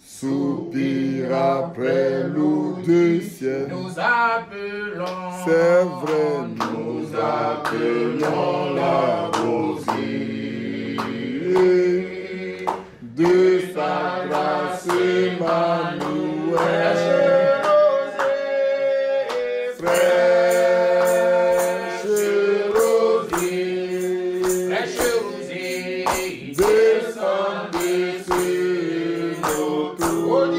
Soupir après l'eau du ciel. Nous appelons. C'est vrai, nous appelons la rosée de sa grâce Emmanuel. Fraîche rosée, descendez sur nos tours.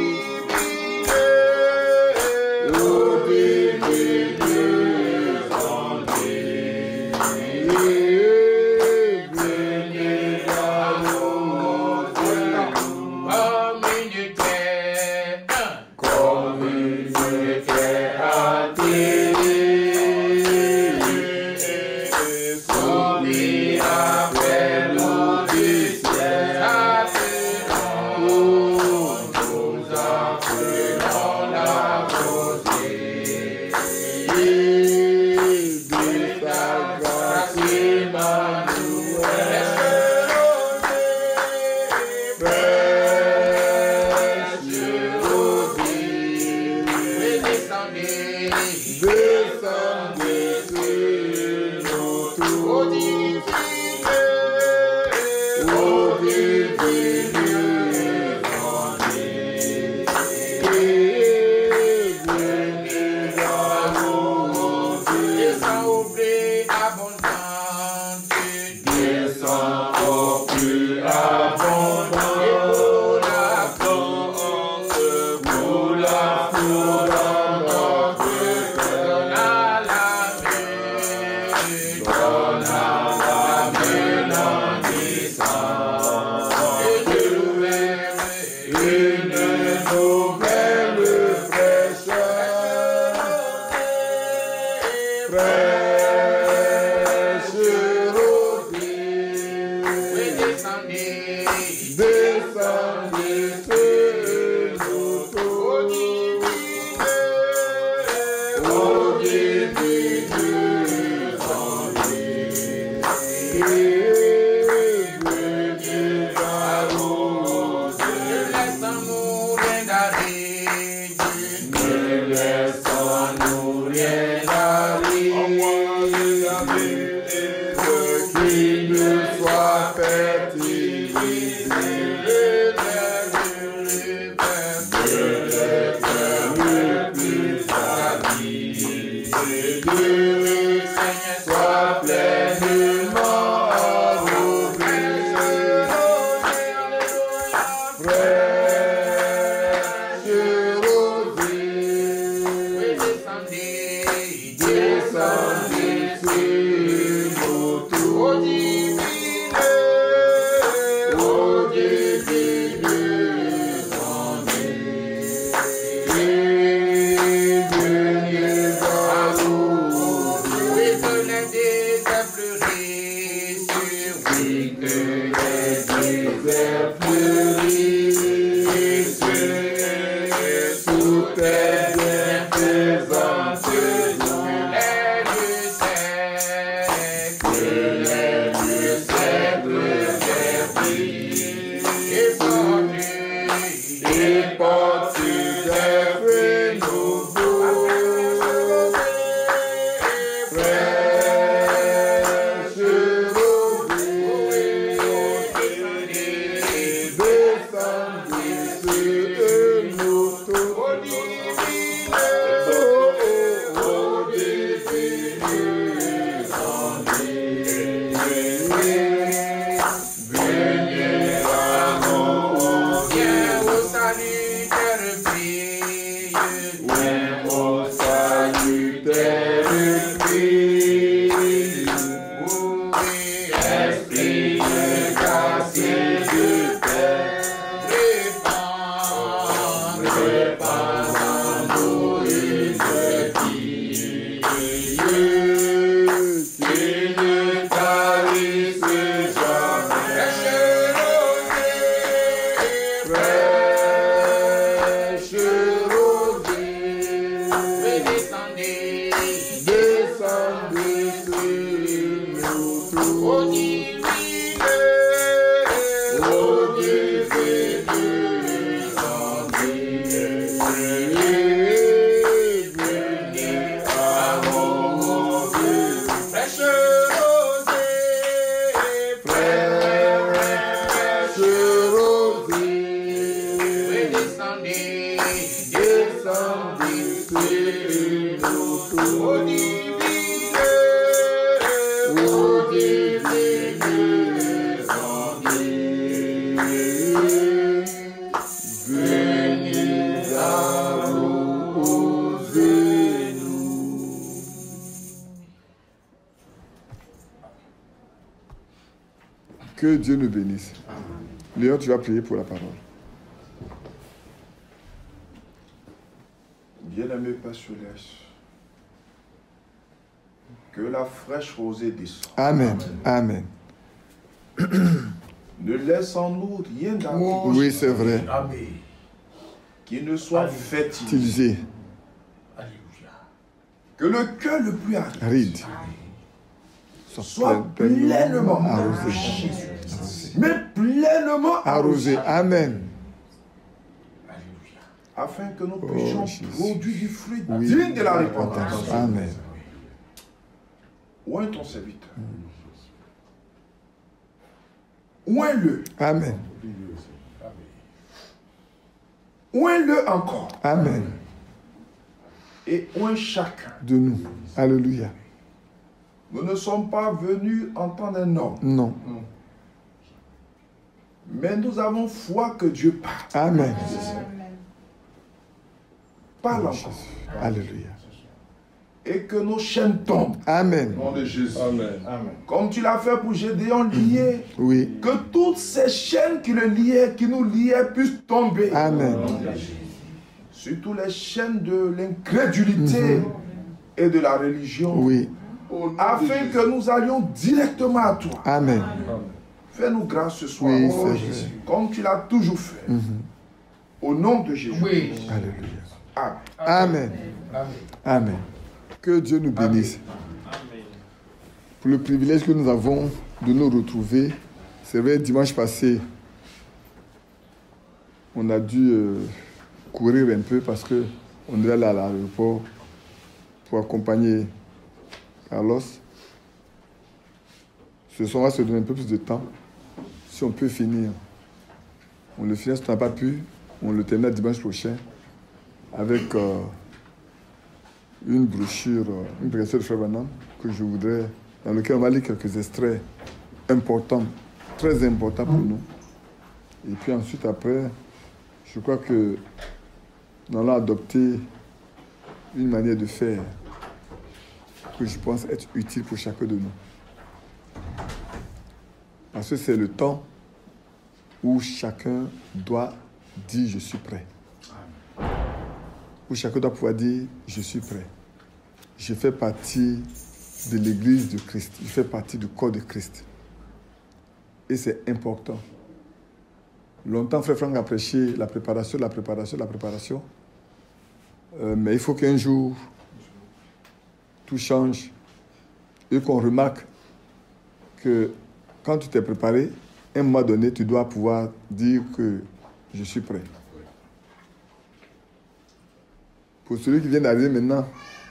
Que Dieu nous bénisse. Léon, tu vas prier pour la parole. Bien-aimé Père Céleste, que la fraîche rosée descende. Amen. Amen. Ne laisse en nous rien d'artificiel. Oui, c'est vrai. Amen. Qui ne soit fertilisé. Utilisé. Alléluia. Que le cœur le plus Aride. soit pleinement arrosé. mais pleinement Arrosé. Amen. Alléluia. afin que nous puissions produire du fruit Oui. digne de la repentance. Amen. Où est ton serviteur? Où est-le? Amen. Où est-le encore? Amen. Et où est chacun? De nous. Alléluia. Nous ne sommes pas venus entendre un homme, Non. mais nous avons foi que Dieu parle. Amen. Parle Oh, encore. Jésus. Alléluia. Et que nos chaînes tombent. Amen. Au nom de Jésus. Amen. Comme tu l'as fait pour Gédéon lié. Oui. Que toutes ces chaînes qui le liaient, qui nous liaient, puissent tomber. Amen. Surtout les chaînes de l'incrédulité et de la religion. Oui. Afin que nous allions directement à toi. Amen. Fais-nous grâce ce soir. Oui, au c'est nom de vrai. Jésus, comme tu l'as toujours fait. Au nom de Jésus. Oui. Alléluia. Amen. Amen. Amen. Amen. Que Dieu nous bénisse. Pour le privilège que nous avons de nous retrouver. C'est vrai, dimanche passé, on a dû courir un peu parce qu'on est allé à l'aéroport pour accompagner Carlos. Ce soir, on va se donner un peu plus de temps. Si on peut finir, on le finit. Si on n'a pas pu, on le termine dimanche prochain avec une brochure, une brochure de Frère Branham que je voudrais, dans lequel on va lire quelques extraits importants, très importants pour nous. Et puis ensuite, après, je crois que nous allons adopter une manière de faire que je pense être utile pour chacun de nous. Parce que c'est le temps où chacun doit dire « je suis prêt ». Où chacun doit pouvoir dire « je suis prêt ». Je fais partie de l'Église de Christ. Je fais partie du corps de Christ. Et c'est important. Longtemps, Frère Franck a prêché la préparation, la préparation, la préparation. Mais il faut qu'un jour, tout change et qu'on remarque que quand tu t'es préparé, à un moment donné, tu dois pouvoir dire que je suis prêt. Pour celui qui vient d'arriver maintenant,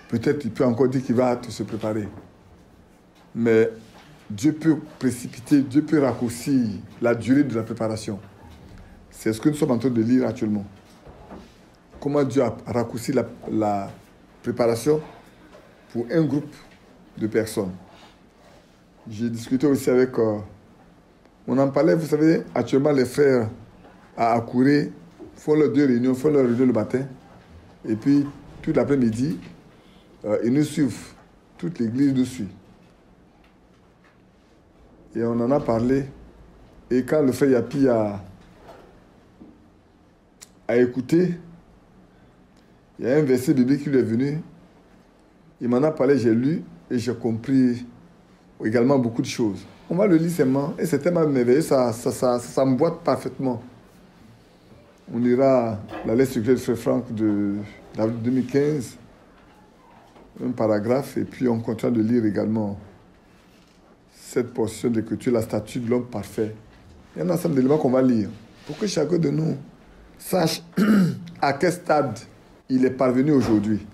peut-être il peut encore dire qu'il va se préparer. Mais Dieu peut précipiter, Dieu peut raccourcir la durée de la préparation. C'est ce que nous sommes en train de lire actuellement. Comment Dieu a raccourci la préparation pour un groupe de personnes. J'ai discuté aussi avec... on en parlait, vous savez, actuellement les frères à Akouré font leurs 2 réunions, font leur réunion le matin. Et puis, tout l'après-midi, ils nous suivent. Toute l'église nous suit. Et on en a parlé. Et quand le frère Yapi a écouté, il y a un verset biblique qui lui est venu. Il m'en a parlé, j'ai lu et j'ai compris également beaucoup de choses. On va le lire seulement et c'est tellement merveilleux, ça m'emboîte parfaitement. On lira la lettre secrète de Frère Franck de 2015, un paragraphe, et puis on continue de lire également cette portion d'écriture, la statue de l'homme parfait. Il y a un ensemble d'éléments qu'on va lire pour que chacun de nous sache à quel stade il est parvenu aujourd'hui.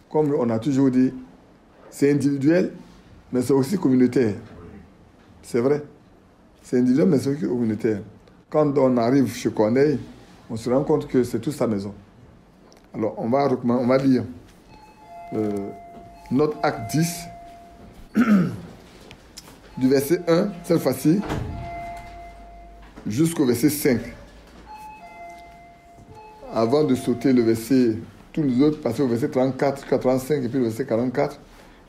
Comme on a toujours dit, c'est individuel, mais c'est aussi communautaire. C'est vrai. C'est individuel, mais c'est aussi communautaire. Quand on arrive chez Corneille, on se rend compte que c'est toute sa maison. Alors, on va lire notre acte 10, du verset 1, cette fois-ci, jusqu'au verset 5. Avant de sauter le verset, tous les autres, passer au verset 34, 85 et puis le verset 44.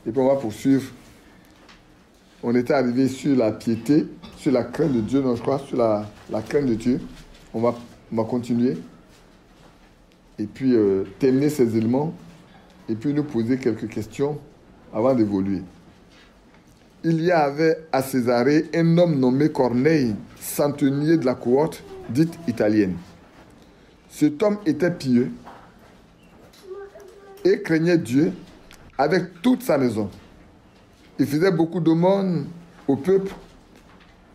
Et puis on va poursuivre. On était arrivé sur la piété, sur la crainte de Dieu, non, je crois, sur la crainte de Dieu. On va continuer. Et puis terminer ces éléments. Et puis nous poser quelques questions avant d'évoluer. Il y avait à Césarée un homme nommé Corneille, centenier de la cohorte dite italienne. Cet homme était pieux et craignait Dieu avec toute sa maison. Il faisait beaucoup d'aumônes au peuple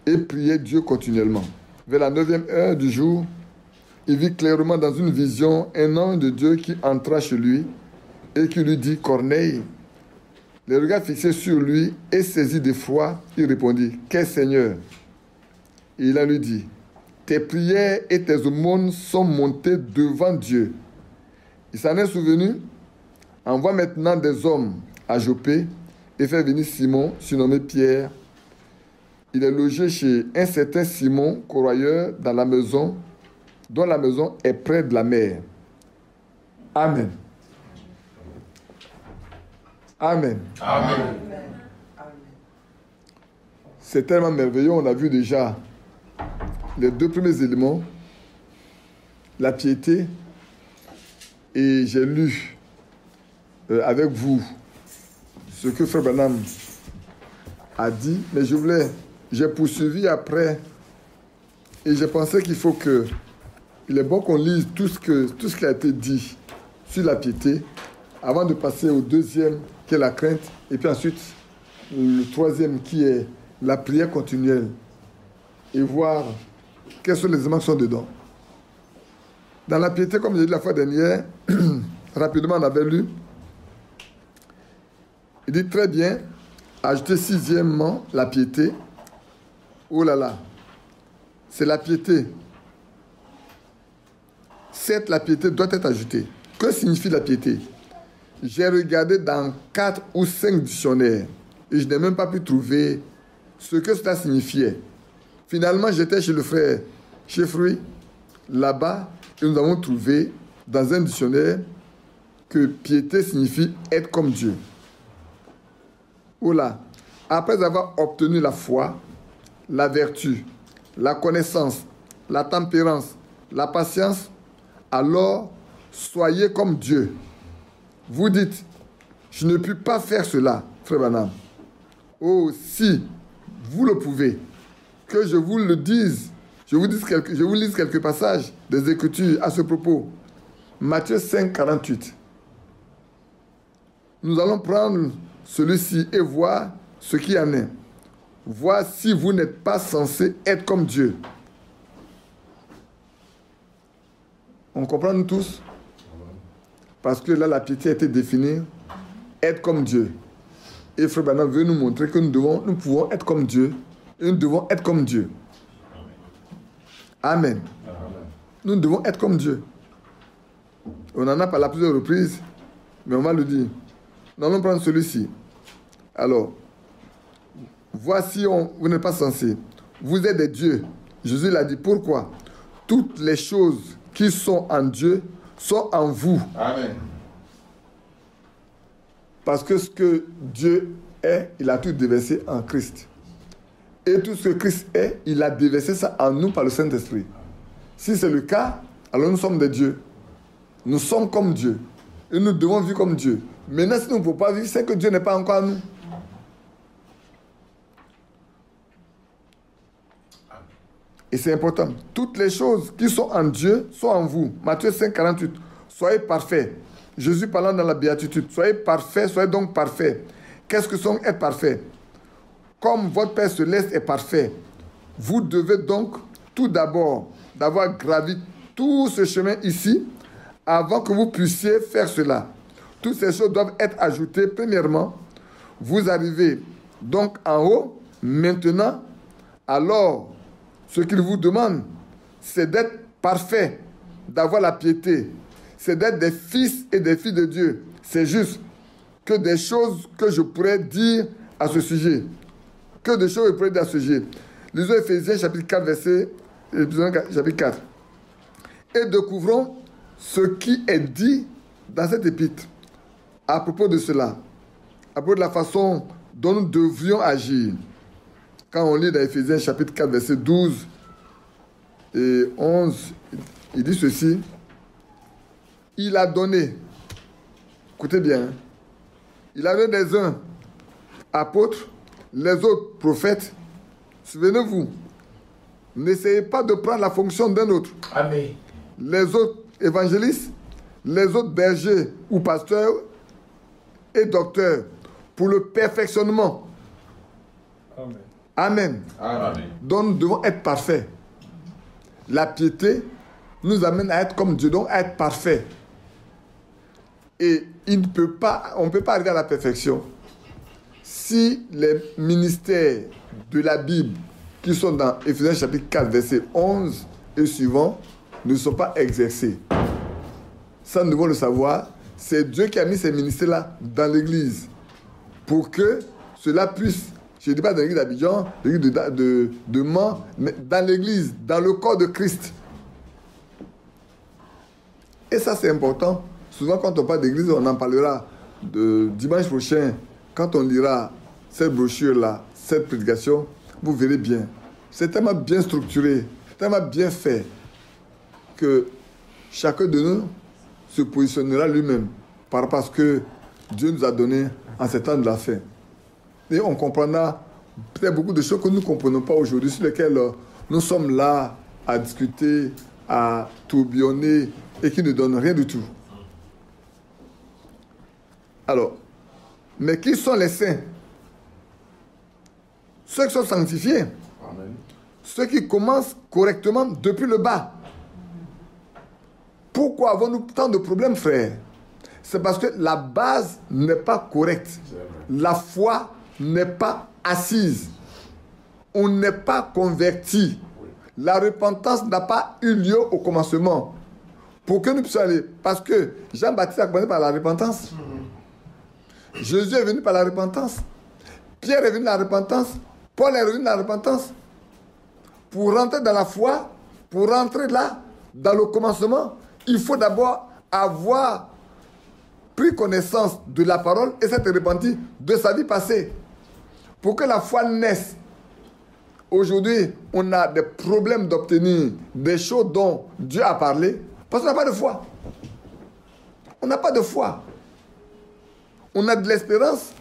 et priait Dieu continuellement. Vers la 9e heure du jour, il vit clairement dans une vision un ange de Dieu qui entra chez lui et qui lui dit « Corneille ». Les regards fixés sur lui et saisi d'effroi, il répondit « Quel Seigneur ?» Et il lui dit « Tes prières et tes aumônes sont montées devant Dieu. Il s'en est souvenu. Envoie maintenant des hommes à Joppé et fait venir Simon, surnommé Pierre. Il est logé chez un certain Simon, corroyeur, dans la maison, dont la maison est près de la mer. Amen. Amen. Amen. C'est tellement merveilleux. On a vu déjà les deux premiers éléments, la piété, et j'ai lu avec vous ce que Frère Branham a dit, mais j'ai poursuivi après, et j'ai pensé il est bon qu'on lise tout ce qui a été dit sur la piété, avant de passer au deuxième, qui est la crainte, et puis ensuite, le troisième, qui est la prière continuelle, et voir quels sont les éléments qui sont dedans. Dans la piété, comme j'ai dit la fois dernière, rapidement on avait lu, il dit très bien, ajouter sixièmement la piété. Oh là là, c'est la piété. Certes, la piété doit être ajoutée. Que signifie la piété? J'ai regardé dans 4 ou 5 dictionnaires et je n'ai même pas pu trouver ce que cela signifiait. Finalement, j'étais chez le frère Chefroui, là-bas, et nous avons trouvé dans un dictionnaire que piété signifie être comme Dieu. Oh là, après avoir obtenu la foi, la vertu, la connaissance, la tempérance, la patience, alors soyez comme Dieu. Vous dites, je ne puis pas faire cela, frère Branham. Oh, si vous le pouvez, que je vous le dise, je vous lise quelques passages des Écritures à ce propos. Matthieu 5, 48. Nous allons prendre celui-ci et voir ce qu'il y en est. Voir si vous n'êtes pas censé être comme Dieu. On comprend nous tous? Parce que là, la piété a été définie, être comme Dieu. Et Frère Branham veut nous montrer que nous pouvons être comme Dieu. Et nous devons être comme Dieu. Amen. Nous devons être comme Dieu. On en a parlé à plusieurs reprises, mais on va le dire. Nous allons prendre celui-ci. Alors, voici, vous n'êtes pas censé. Vous êtes des dieux. Jésus l'a dit. Pourquoi? Toutes les choses qui sont en Dieu sont en vous. Amen. Parce que ce que Dieu est, il a tout déversé en Christ. Et tout ce que Christ est, il a déversé ça en nous par le Saint-Esprit. Si c'est le cas, alors nous sommes des dieux. Nous sommes comme Dieu. Et nous devons vivre comme Dieu. Maintenant, si nous ne pouvons pas vivre, c'est que Dieu n'est pas encore en nous. Et c'est important. Toutes les choses qui sont en Dieu sont en vous. Matthieu 5, 48. Soyez parfaits. Jésus parlant dans la béatitude. Soyez parfaits, soyez donc parfaits. Qu'est-ce que sont être parfaits? Comme votre Père céleste est parfait, vous devez donc tout d'abord d'avoir gravi tout ce chemin ici avant que vous puissiez faire cela. Toutes ces choses doivent être ajoutées. Premièrement, vous arrivez donc en haut. Maintenant, alors, ce qu'il vous demande, c'est d'être parfait. d'avoir la piété. C'est d'être des fils et des filles de Dieu. C'est juste que des choses que je pourrais dire à ce sujet. Que des choses que je pourrais dire à ce sujet. Lisons Éphésiens chapitre 4, chapitre 4. Et découvrons ce qui est dit dans cette épître à propos de cela, à propos de la façon dont nous devrions agir. Quand on lit dans Éphésiens chapitre 4, verset 12 et 11, il dit ceci. Il a donné, écoutez bien, il a donné des uns apôtres, les autres prophètes. Souvenez-vous, n'essayez pas de prendre la fonction d'un autre. Amen. Les autres évangélistes, les autres bergers ou pasteurs et docteurs pour le perfectionnement. Amen. Amen. Amen. Donc nous devons être parfaits. La piété nous amène à être comme Dieu, donc à être parfait. Et on ne peut pas arriver à la perfection si les ministères de la Bible qui sont dans Éphésiens chapitre 4, verset 11 et suivant ne sont pas exercés. Ça, nous devons le savoir. C'est Dieu qui a mis ces ministères-là dans l'Église pour que cela puisse, je ne dis pas dans l'Église d'Abidjan, l'Église de Mans, mais dans l'Église, dans le corps de Christ. Et ça, c'est important. Souvent, quand on parle d'église, on en parlera dimanche prochain. Quand on lira cette brochure-là, cette prédication, vous verrez bien. C'est tellement bien structuré, tellement bien fait, que chacun de nous se positionnera lui-même par rapport à ce que Dieu nous a donné en ces temps de la fin. Et on comprendra peut-être beaucoup de choses que nous ne comprenons pas aujourd'hui, sur lesquelles nous sommes là à discuter, à tourbillonner et qui ne donnent rien du tout. Alors, mais qui sont les saints? Ceux qui sont sanctifiés. Amen. Ceux qui commencent correctement depuis le bas. Pourquoi avons-nous tant de problèmes, frères? C'est parce que la base n'est pas correcte. La foi n'est pas assise. On n'est pas converti. La repentance n'a pas eu lieu au commencement. Pour que nous puissions aller. Parce que Jean-Baptiste a commencé par la repentance. Jésus est venu par la repentance. Pierre est venu par la repentance. Paul est revenu par la repentance. Pour rentrer dans la foi, pour rentrer là, dans le commencement, il faut d'abord avoir pris connaissance de la parole et s'être repenti de sa vie passée. Pour que la foi naisse. Aujourd'hui, on a des problèmes d'obtenir des choses dont Dieu a parlé parce qu'on n'a pas de foi. On n'a pas de foi. On a de l'espérance.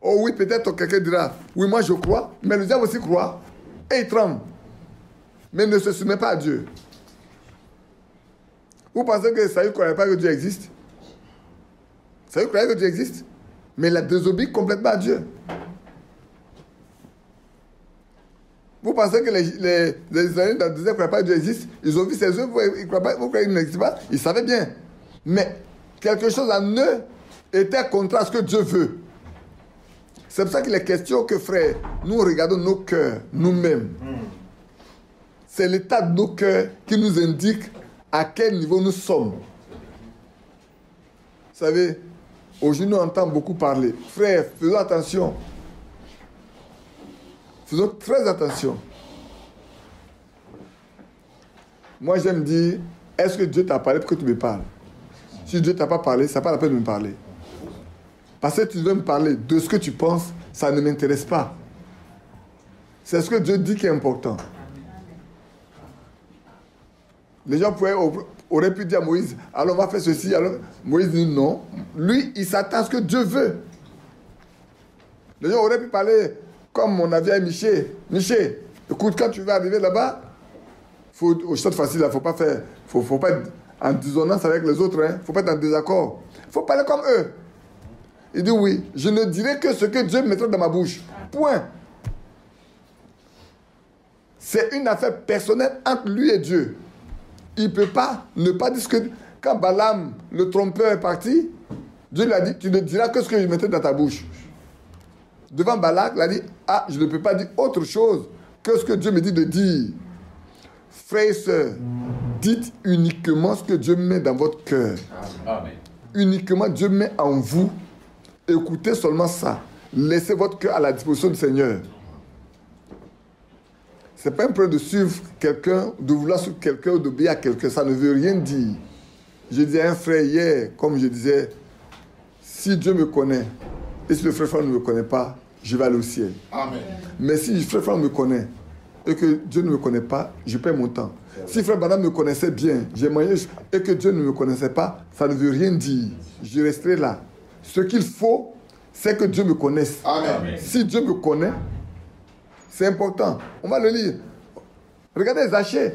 Oh oui, peut-être quelqu'un dira, oui, moi je crois, mais le diable aussi croit. Et il tremble. Mais il ne se soumet pas à Dieu. Vous pensez que Saül ne croyait pas que Dieu existe? Saül croyait que Dieu existe. Mais il a désobéi complètement à Dieu. Vous pensez que les Israéliens dans le désert ne croyaient pas que Dieu existe? Ils ont vu ses œuvres, ils ne croient pas, vous croyez qu'il n'existe pas? Ils savaient bien. Mais quelque chose en eux était contre ce que Dieu veut. C'est pour ça qu'il est question que, frère, nous regardons nos cœurs, nous-mêmes. C'est l'état de nos cœurs qui nous indique à quel niveau nous sommes. Vous savez, aujourd'hui, on entend beaucoup parler. Frère, faisons attention. Faisons très attention. Moi, j'aime dire, est-ce que Dieu t'a parlé pour que tu me parles? Si Dieu ne t'a pas parlé, ça n'a pas la peine de me parler. Parce que tu veux me parler de ce que tu penses, ça ne m'intéresse pas. C'est ce que Dieu dit qui est important. Les gens auraient pu dire à Moïse, alors on va faire ceci. Alors Moïse dit non. Lui, il s'attend à ce que Dieu veut. Les gens auraient pu parler comme on avait à Miché. Miché, écoute, quand tu vas arriver là-bas, cette fois-ci, il ne faut pas faire. Faut pas être en dissonance avec les autres. Il ne faut pas être en désaccord. Il faut parler comme eux. Il dit oui, je ne dirai que ce que Dieu mettra dans ma bouche. Point. C'est une affaire personnelle entre lui et Dieu. Il ne peut pas ne pas dire ce que... Quand Balaam, le trompeur, est parti, Dieu lui a dit, tu ne diras que ce que je mettrai dans ta bouche. Devant Balak, il a dit, ah, je ne peux pas dire autre chose que ce que Dieu me dit de dire. Frères et sœurs, Dites uniquement ce que Dieu met dans votre cœur. Amen. Uniquement Dieu met en vous. Écoutez seulement ça. Laissez votre cœur à la disposition du Seigneur. Ce n'est pas un problème de suivre quelqu'un, de vouloir suivre quelqu'un ou d'obéir à quelqu'un. Ça ne veut rien dire. Je disais à un frère hier, comme je disais, si Dieu me connaît, et si le frère ne me connaît pas, je vais aller au ciel. Amen. Mais si le frère me connaît, et que Dieu ne me connaît pas, je perds mon temps. Si frère Branham me connaissait bien, j'ai moyen, et que Dieu ne me connaissait pas, ça ne veut rien dire. Je resterai là. Ce qu'il faut, c'est que Dieu me connaisse. Amen. Si Dieu me connaît, c'est important. On va le lire. Regardez Zachée.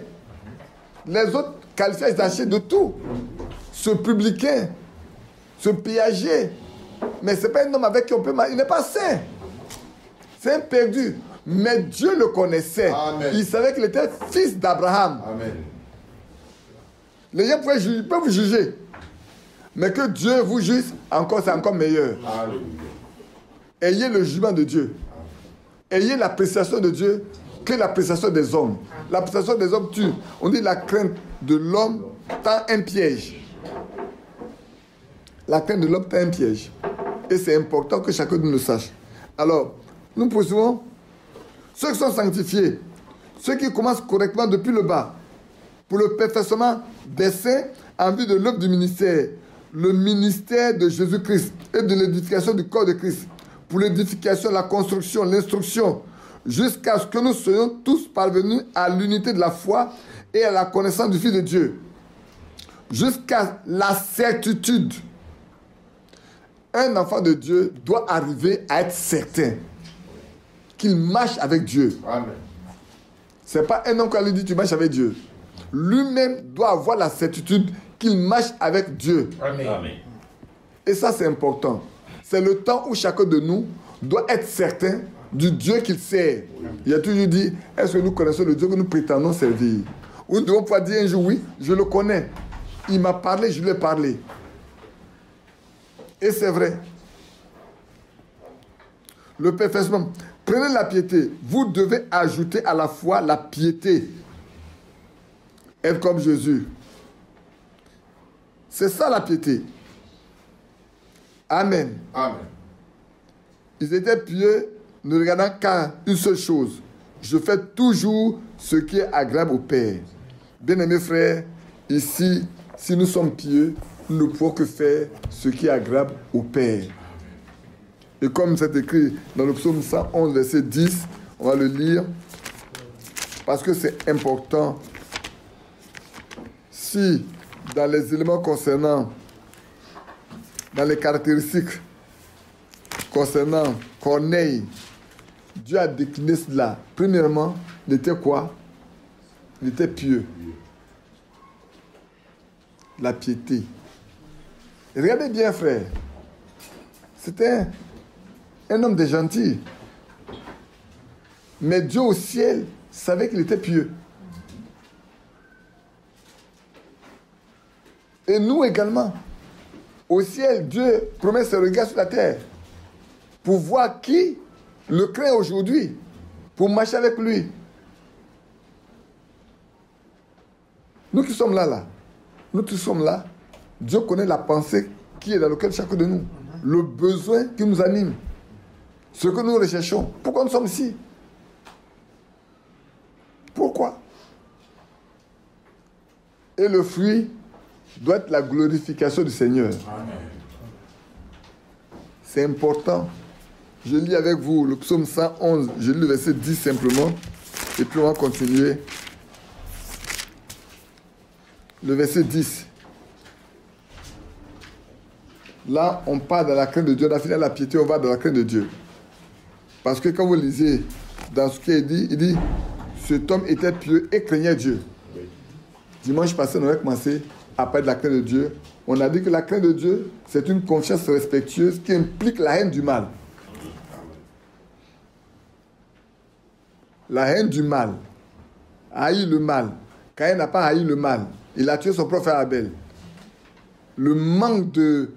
Les autres qualifiaient Zachée de tout. Ce publicain, ce péager. Mais ce n'est pas un homme avec qui on peut marcher. Il n'est pas saint. C'est un perdu. Mais Dieu le connaissait. Amen. Il savait qu'il était fils d'Abraham. Amen. Les gens peuvent vous juger. Mais que Dieu vous juge, encore, c'est encore meilleur. Alléluia. Ayez le jugement de Dieu. Ayez l'appréciation de Dieu que l'appréciation des hommes. L'appréciation des hommes tue. On dit la crainte de l'homme tend un piège. La crainte de l'homme tend un piège. Et c'est important que chacun de nous le sache. Alors, nous poursuivons. Ceux qui sont sanctifiés, ceux qui commencent correctement depuis le bas, pour le perfectionnement des saints en vue de l'œuvre du ministère, le ministère de Jésus-Christ et de l'édification du corps de Christ, pour l'édification, la construction, l'instruction, jusqu'à ce que nous soyons tous parvenus à l'unité de la foi et à la connaissance du Fils de Dieu, jusqu'à la certitude. Un enfant de Dieu doit arriver à être certain qu'il marche avec Dieu. Amen. Ce n'est pas un homme qui lui dit tu marches avec Dieu. Lui-même doit avoir la certitude qu'il marche avec Dieu. Amen. Et ça, c'est important. C'est le temps où chacun de nous doit être certain du Dieu qu'il sert. Il a toujours dit, est-ce que nous connaissons le Dieu que nous prétendons servir? Ou nous devons pouvoir dire un jour, oui, je le connais. Il m'a parlé, je lui ai parlé. Et c'est vrai. Le perfectionnement. Prenez la piété. Vous devez ajouter à la foi la piété. Être comme Jésus. C'est ça la piété. Amen. Amen. Ils étaient pieux, ne regardant qu'à une seule chose. Je fais toujours ce qui est agréable au Père. Bien-aimés frères, ici, si nous sommes pieux, nous ne pouvons que faire ce qui est agréable au Père. Et comme c'est écrit dans le psaume 111, verset 10, on va le lire, parce que c'est important. Si, dans les éléments concernant, dans les caractéristiques concernant Corneille, Dieu a décliné cela. Premièrement, il était quoi? Il était pieux. La piété. Et regardez bien, frère. C'était un homme de gentil. Mais Dieu au ciel savait qu'il était pieux. Et nous également. Au ciel, Dieu promet ses regards sur la terre pour voir qui le craint aujourd'hui, pour marcher avec lui. Nous qui sommes là, nous qui sommes là, Dieu connaît la pensée qui est dans le cœur de chacun de nous, le besoin qui nous anime, ce que nous recherchons. Pourquoi nous sommes ici? Pourquoi? Et le fruit doit être la glorification du Seigneur. Amen. C'est important. Je lis avec vous le psaume 111, je lis le verset 10 simplement, et puis on va continuer. Le verset 10. Là, on part dans la crainte de Dieu. On a fini la piété, on va dans la crainte de Dieu. Parce que quand vous lisez dans ce qu'il dit, il dit, cet homme était pieux et craignait Dieu. Dimanche passé, on avait commencé à parler de la crainte de Dieu. On a dit que la crainte de Dieu, c'est une confiance respectueuse qui implique la haine du mal. La haine du mal. Haïr le mal. Caïn n'a pas haï le mal. Il a tué son propre frère Abel. Le manque de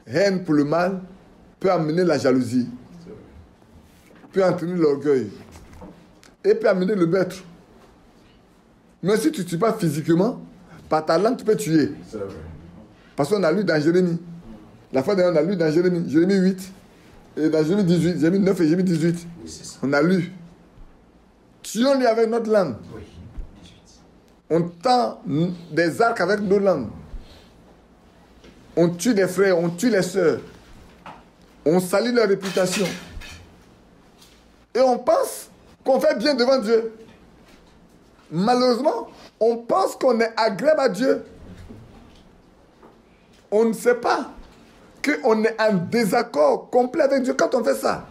haine pour le mal peut amener la jalousie, peut entraîner l'orgueil et peut amener le meurtre. Même si tu ne tues pas physiquement, par ta langue, tu peux tuer. C'est vrai. Parce qu'on a lu dans Jérémie. La fois dernière, on a lu dans Jérémie 8. Et dans Jérémie 18, Jérémie 9 et Jérémie 18. Oui, c'est ça. On a lu. Tuons-les avec notre langue. Oui, 18. On tend des arcs avec nos langues. On tue des frères, on tue les sœurs. On salit leur réputation. Et on pense qu'on fait bien devant Dieu. Malheureusement, on pense qu'on est agréable à Dieu. On ne sait pas qu'on est en désaccord complet avec Dieu quand on fait ça.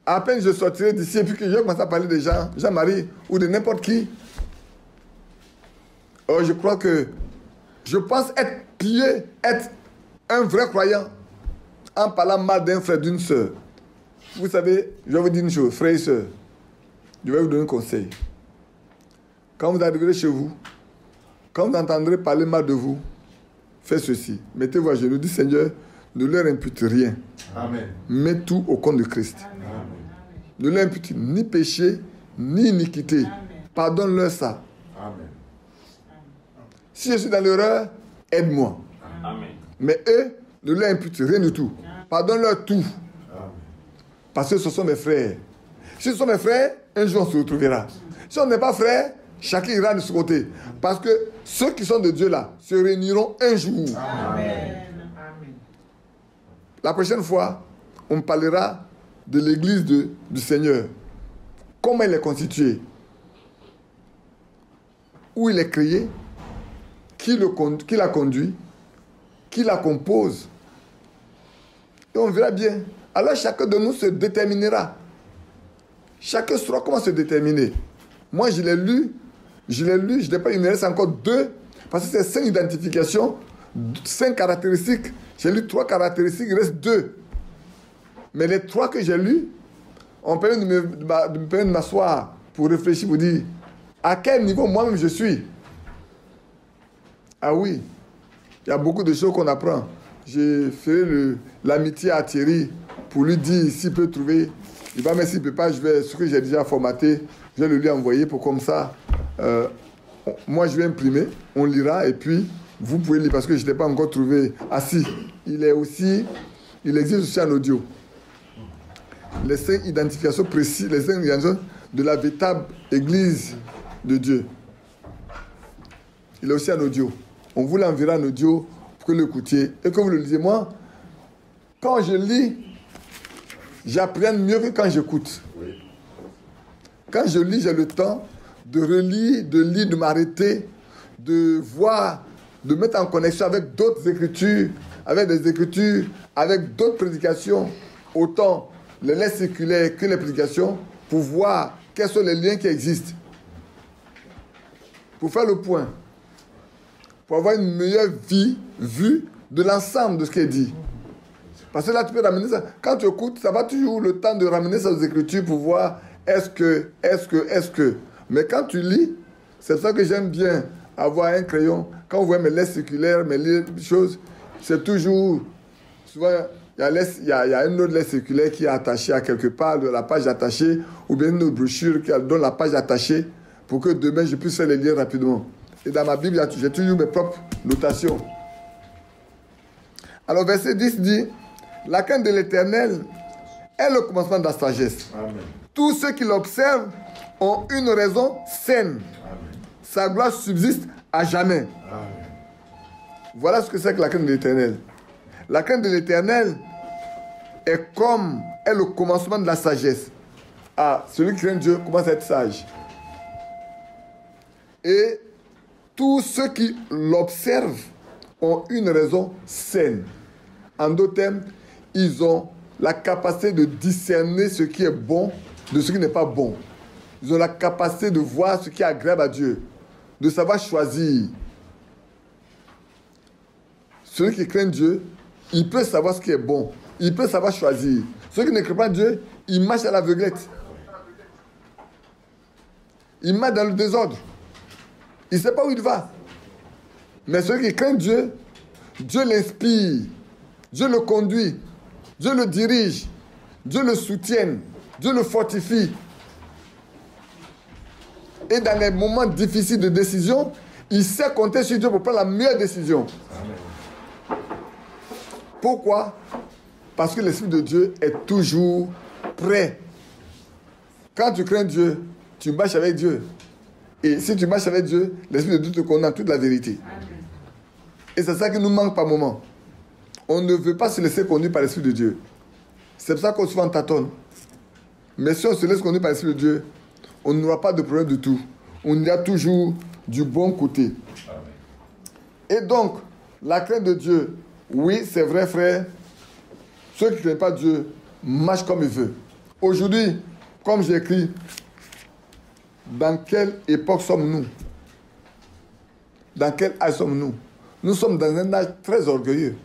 À peine je sortirai d'ici et puis que je commence à parler de Jean-Marie ou de n'importe qui. Oh, je crois que je pense être pieux, être un vrai croyant en parlant mal d'un frère, d'une sœur. Vous savez, je vais vous dire une chose, frères et sœurs. Je vais vous donner un conseil. Quand vous arriverez chez vous, quand vous entendrez parler mal de vous, faites ceci. Mettez-vous à genoux, dites Seigneur, ne leur impute rien. Amen. Mets tout au compte de Christ. Amen. Ne leur impute ni péché, ni iniquité. Pardonne-leur ça. Amen. Si je suis dans l'erreur, aide-moi. Amen. Mais eux, ne leur impute rien du tout. Pardonne-leur tout. Amen. Parce que ce sont mes frères. Si ce sont mes frères, un jour on se retrouvera. Si on n'est pas frères, chacun ira de ce côté. Parce que ceux qui sont de Dieu là se réuniront un jour. Amen. La prochaine fois, on parlera de l'église du Seigneur. Comment elle est constituée. Où il est créé. Qui la conduit. Qui la compose. Et on verra bien. Alors chacun de nous se déterminera. Chacun saura comment se déterminer. Moi, je l'ai lu. Je n'ai pas, il me reste encore 2. Parce que c'est 5 identifications, 5 caractéristiques. J'ai lu 3 caractéristiques, il reste 2. Mais les 3 que j'ai lus, on peut de m'asseoir pour réfléchir, pour dire à quel niveau moi-même je suis. Ah oui, il y a beaucoup de choses qu'on apprend. J'ai fait l'amitié à Thierry pour lui dire s'il peut trouver. Il va, mais s'il ne peut pas, ce que j'ai déjà formaté, je vais le lui envoyer pour comme ça. Moi, je vais imprimer, on lira et puis vous pouvez lire parce que je ne l'ai pas encore trouvé. Ah si, il existe aussi en audio. Les 5 identifications précises, les 5 identifications de la véritable église de Dieu. Il est aussi en audio. On vous l'enverra en audio pour que vous l'écoutiez et que vous le lisiez. Moi, quand je lis, j'apprends mieux que quand j'écoute. Oui. Quand je lis, j'ai le temps de relire, de lire, de m'arrêter, de voir, de mettre en connexion avec d'autres écritures, avec des écritures, avec d'autres prédications, autant les lettres séculaires que les prédications, pour voir quels sont les liens qui existent. Pour faire le point. Pour avoir une meilleure vue de l'ensemble de ce qui est dit. Parce que là, tu peux ramener ça. Quand tu écoutes, ça va toujours le temps de ramener ça aux Écritures pour voir est-ce que. Mais quand tu lis, c'est ça que j'aime bien avoir un crayon. Quand vous voyez mes lettres circulaires, mes choses, c'est toujours. Souvent, il y a une autre lettre circulaire qui est attachée à quelque part de la page attachée, ou bien une autre brochure qui donne la page attachée pour que demain je puisse faire les liens rapidement. Et dans ma Bible, j'ai toujours mes propres notations. Alors, verset 10 dit. La crainte de l'Éternel est le commencement de la sagesse. Amen. Tous ceux qui l'observent ont une raison saine. Amen. Sa gloire subsiste à jamais. Amen. Voilà ce que c'est que la crainte de l'Éternel. La crainte de l'Éternel est le commencement de la sagesse. Ah, celui qui craint Dieu commence à être sage. Et tous ceux qui l'observent ont une raison saine. En d'autres termes, ils ont la capacité de discerner ce qui est bon de ce qui n'est pas bon. Ils ont la capacité de voir ce qui est agréable à Dieu, de savoir choisir. Celui qui craint Dieu, il peut savoir ce qui est bon, il peut savoir choisir. Celui qui ne craint pas Dieu, il marche à l'aveuglette. Il marche dans le désordre. Il ne sait pas où il va. Mais celui qui craint Dieu, Dieu l'inspire, Dieu le conduit, Dieu le dirige, Dieu le soutient, Dieu le fortifie. Et dans les moments difficiles de décision, il sait compter sur Dieu pour prendre la meilleure décision. Pourquoi? Parce que l'Esprit de Dieu est toujours prêt. Quand tu crains Dieu, tu marches avec Dieu. Et si tu marches avec Dieu, l'Esprit de Dieu te connaît toute la vérité. Et c'est ça qui nous manque par moment. On ne veut pas se laisser conduire par l'Esprit de Dieu. C'est pour ça qu'on souvent tâtonne. Mais si on se laisse conduire par l'Esprit de Dieu, on n'aura pas de problème du tout. On ira toujours du bon côté. Et donc, la crainte de Dieu, oui, c'est vrai, frère. Ceux qui ne craignent pas Dieu marchent comme ils veulent. Aujourd'hui, comme j'ai écrit, dans quelle époque sommes-nous? Dans quel âge sommes-nous? Nous sommes dans un âge très orgueilleux.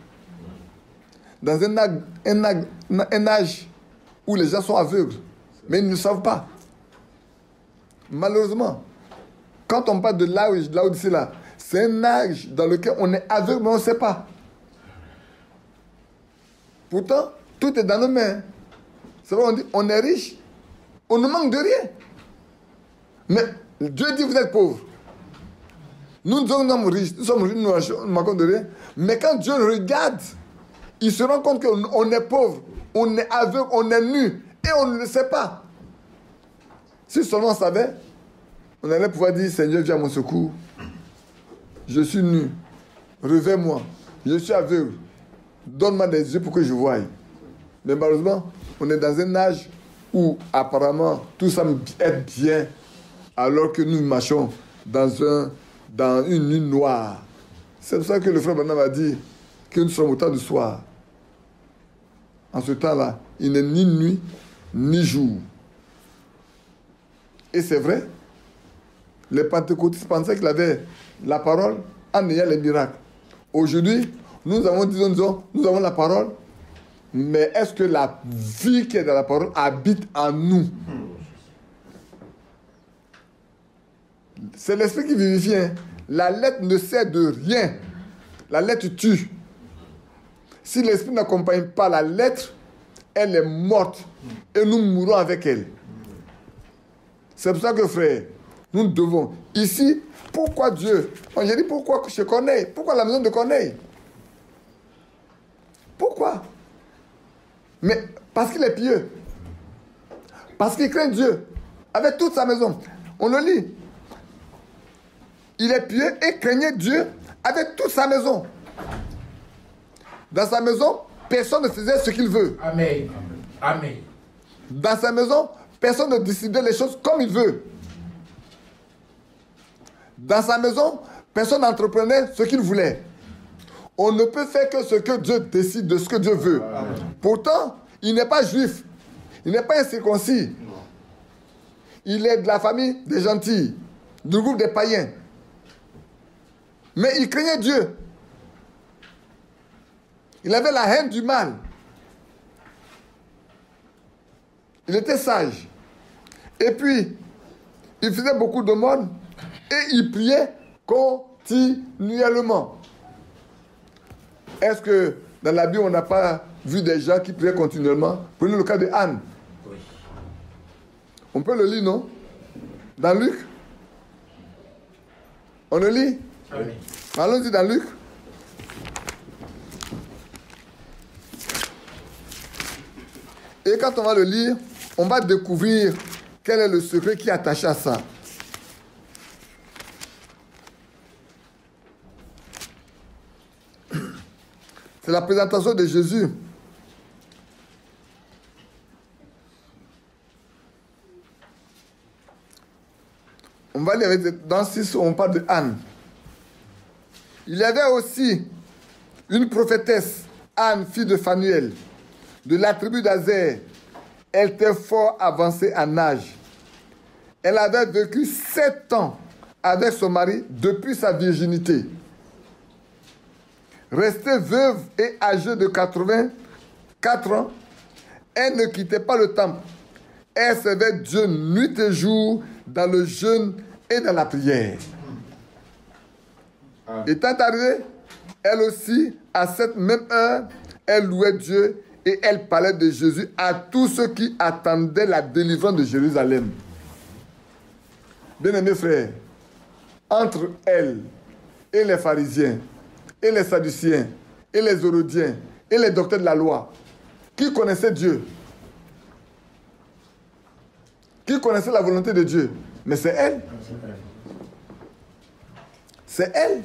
Dans un âge où les gens sont aveugles, mais ils ne savent pas. Malheureusement, quand on parle de l'âge de l'Odyssée là, c'est un âge dans lequel on est aveugle, mais on ne sait pas. Pourtant, tout est dans nos mains. C'est vrai, on dit, on est riche, on ne manque de rien. Mais Dieu dit, vous êtes pauvres. Nous sommes riches, nous ne manquons de rien. Mais quand Dieu regarde, il se rend compte qu'on est pauvre, on est aveugle, on est nu, et on ne le sait pas. Si seulement on savait, on allait pouvoir dire, Seigneur, viens à mon secours. Je suis nu, revêt-moi, je suis aveugle, donne-moi des yeux pour que je voie. Mais malheureusement, on est dans un âge où apparemment tout semble être bien, alors que nous marchons dans une nuit noire. C'est pour ça que le frère Branham a dit que nous sommes au temps du soir. En ce temps-là, il n'est ni nuit, ni jour. Et c'est vrai, les pentecôtistes pensaient qu'il avait la parole en ayant les miracles. Aujourd'hui, nous avons la parole, mais est-ce que la vie qui est dans la parole habite en nous? C'est l'esprit qui vivifie. Hein. La lettre ne sert de rien. La lettre tue. Si l'esprit n'accompagne pas la lettre, elle est morte. Et nous mourrons avec elle. C'est pour ça que, frère, nous devons. Ici, pourquoi Dieu? J'ai dit pourquoi je connais. Pourquoi la maison de Corneille? Pourquoi? Mais parce qu'il est pieux. Parce qu'il craint Dieu. Avec toute sa maison. On le lit. Il est pieux et craignait Dieu avec toute sa maison. Dans sa maison, personne ne faisait ce qu'il veut. Amen. Amen. Dans sa maison, personne ne décidait les choses comme il veut. Dans sa maison, personne n'entreprenait ce qu'il voulait. On ne peut faire que ce que Dieu décide de ce que Dieu veut. Amen. Pourtant, il n'est pas juif. Il n'est pas incirconcis. Il est de la famille des gentils, du groupe des païens. Mais il craignait Dieu. Il avait la haine du mal. Il était sage. Et puis, il faisait beaucoup de monde et il priait continuellement. Est-ce que dans la Bible, on n'a pas vu des gens qui priaient continuellement? Prenez le cas de Anne. Oui. On peut le lire, non? Dans Luc? On le lit? Amen. Allons-y dans Luc. Et quand on va le lire, on va découvrir quel est le secret qui est attaché à ça. C'est la présentation de Jésus. On va lire dans 6 où on parle de Anne. Il y avait aussi une prophétesse, Anne, fille de Phanuel, de la tribu d'Azer. Elle était fort avancée en âge. Elle avait vécu 7 ans avec son mari depuis sa virginité. Restée veuve et âgée de 84 ans, elle ne quittait pas le temple. Elle servait Dieu nuit et jour dans le jeûne et dans la prière. Étant arrivée, elle aussi, à cette même heure, elle louait Dieu et elle parlait de Jésus à tous ceux qui attendaient la délivrance de Jérusalem. Bien-aimés frères, entre elle et les pharisiens, et les sadduciens, et les hérodiens, et les docteurs de la loi, qui connaissaient Dieu, qui connaissaient la volonté de Dieu, mais c'est elle. C'est elle.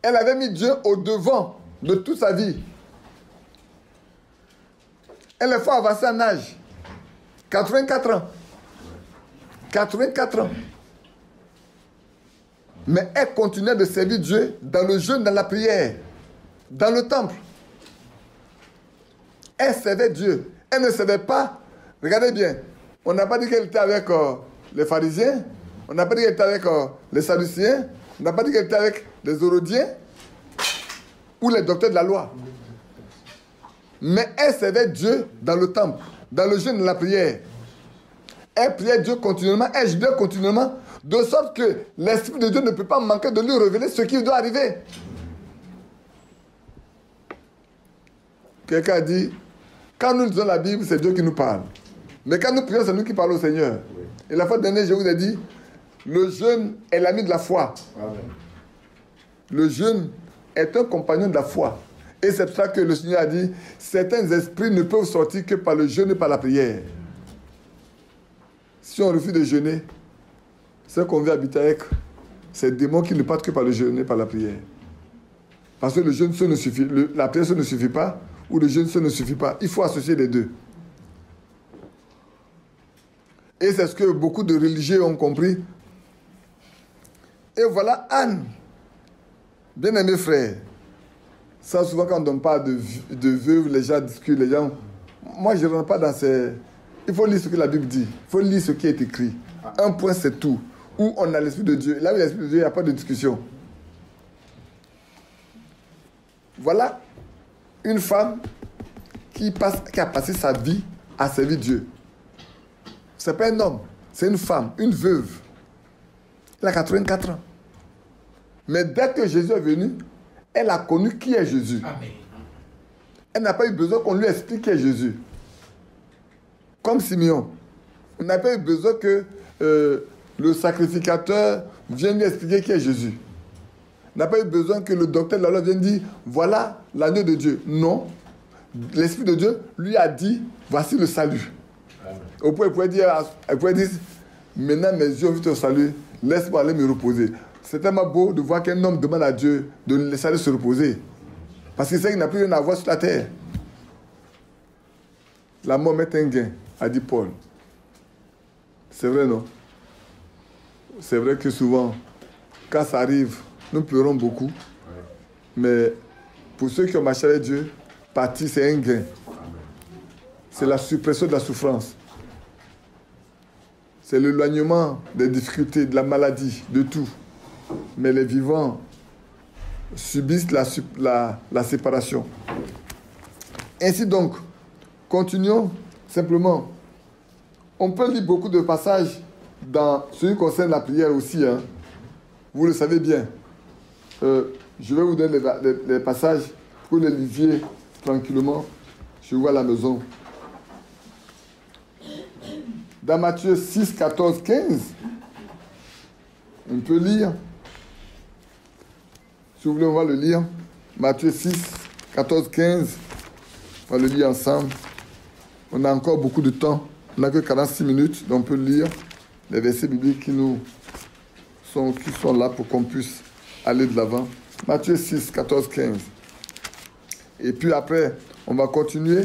Elle avait mis Dieu au devant de toute sa vie. Elle est fort avancée en âge. 84 ans. 84 ans. Mais elle continuait de servir Dieu dans le jeûne, dans la prière, dans le temple. Elle servait Dieu. Elle ne servait pas. Regardez bien. On n'a pas dit qu'elle était avec les pharisiens. On n'a pas dit qu'elle était avec les sadduciens. On n'a pas dit qu'elle était avec les hérodiens ou les docteurs de la loi. Mais elle servait Dieu dans le temple, dans le jeûne, dans la prière. Elle priait Dieu continuellement, elle jubilait continuellement, de sorte que l'Esprit de Dieu ne peut pas manquer de lui révéler ce qui doit arriver. Quelqu'un a dit, quand nous lisons la Bible, c'est Dieu qui nous parle. Mais quand nous prions, c'est nous qui parlons au Seigneur. Et la fois dernière, je vous ai dit, le jeûne est l'ami de la foi. Amen. Le jeûne est un compagnon de la foi. Et c'est pour ça que le Seigneur a dit, certains esprits ne peuvent sortir que par le jeûne et par la prière. Si on refuse de jeûner, c'est qu'on veut habiter avec ces démons qui ne partent que par le jeûne et par la prière. Parce que le jeûne seul ne suffit, la prière seule ne suffit pas, ou le jeûne seul ne suffit pas. Il faut associer les deux. Et c'est ce que beaucoup de religieux ont compris. Et voilà Anne. Bien-aimés frères, ça souvent quand on parle de veuve, les gens discutent, les gens... Moi je ne rentre pas dans ces... Il faut lire ce que la Bible dit. Il faut lire ce qui est écrit. Un point c'est tout. Où on a l'Esprit de Dieu. Là où il y a l'Esprit de Dieu, il n'y a pas de discussion. Voilà une femme qui a passé sa vie à servir Dieu. Ce n'est pas un homme, c'est une femme, une veuve. Elle a 84 ans. Mais dès que Jésus est venu, elle a connu qui est Jésus. Amen. Elle n'a pas eu besoin qu'on lui explique qui est Jésus. Comme Simeon. On n'a pas eu besoin que le sacrificateur vienne lui expliquer qui est Jésus. On n'a pas eu besoin que le docteur de la loi vienne dire, voilà l'agneau de Dieu. Non. L'Esprit de Dieu lui a dit, voici le salut. Amen. Au point, elle pouvait dire, maintenant mes yeux ont vu ton salut, laisse-moi aller me reposer. C'est tellement beau de voir qu'un homme demande à Dieu de le laisser aller se reposer. Parce qu'il sait qu'il n'a plus rien à voir sur la terre. La mort met un gain, a dit Paul. C'est vrai, non? C'est vrai que souvent, quand ça arrive, nous pleurons beaucoup. Mais pour ceux qui ont marché avec Dieu, partir, c'est un gain. C'est la suppression de la souffrance. C'est l'éloignement des difficultés, de la maladie, de tout. Mais les vivants subissent la séparation. Ainsi donc, continuons simplement. On peut lire beaucoup de passages dans ce qui concerne la prière aussi. Hein. Vous le savez bien. Je vais vous donner les passages pour les lisiez tranquillement. Je vois à la maison. Dans Matthieu 6, 14, 15, on peut lire. Si vous voulez, on va le lire. Matthieu 6, 14, 15. On va le lire ensemble. On a encore beaucoup de temps. On n'a que 46 minutes, donc on peut lire les versets bibliques qui sont là pour qu'on puisse aller de l'avant. Matthieu 6, 14, 15. Et puis après, on va continuer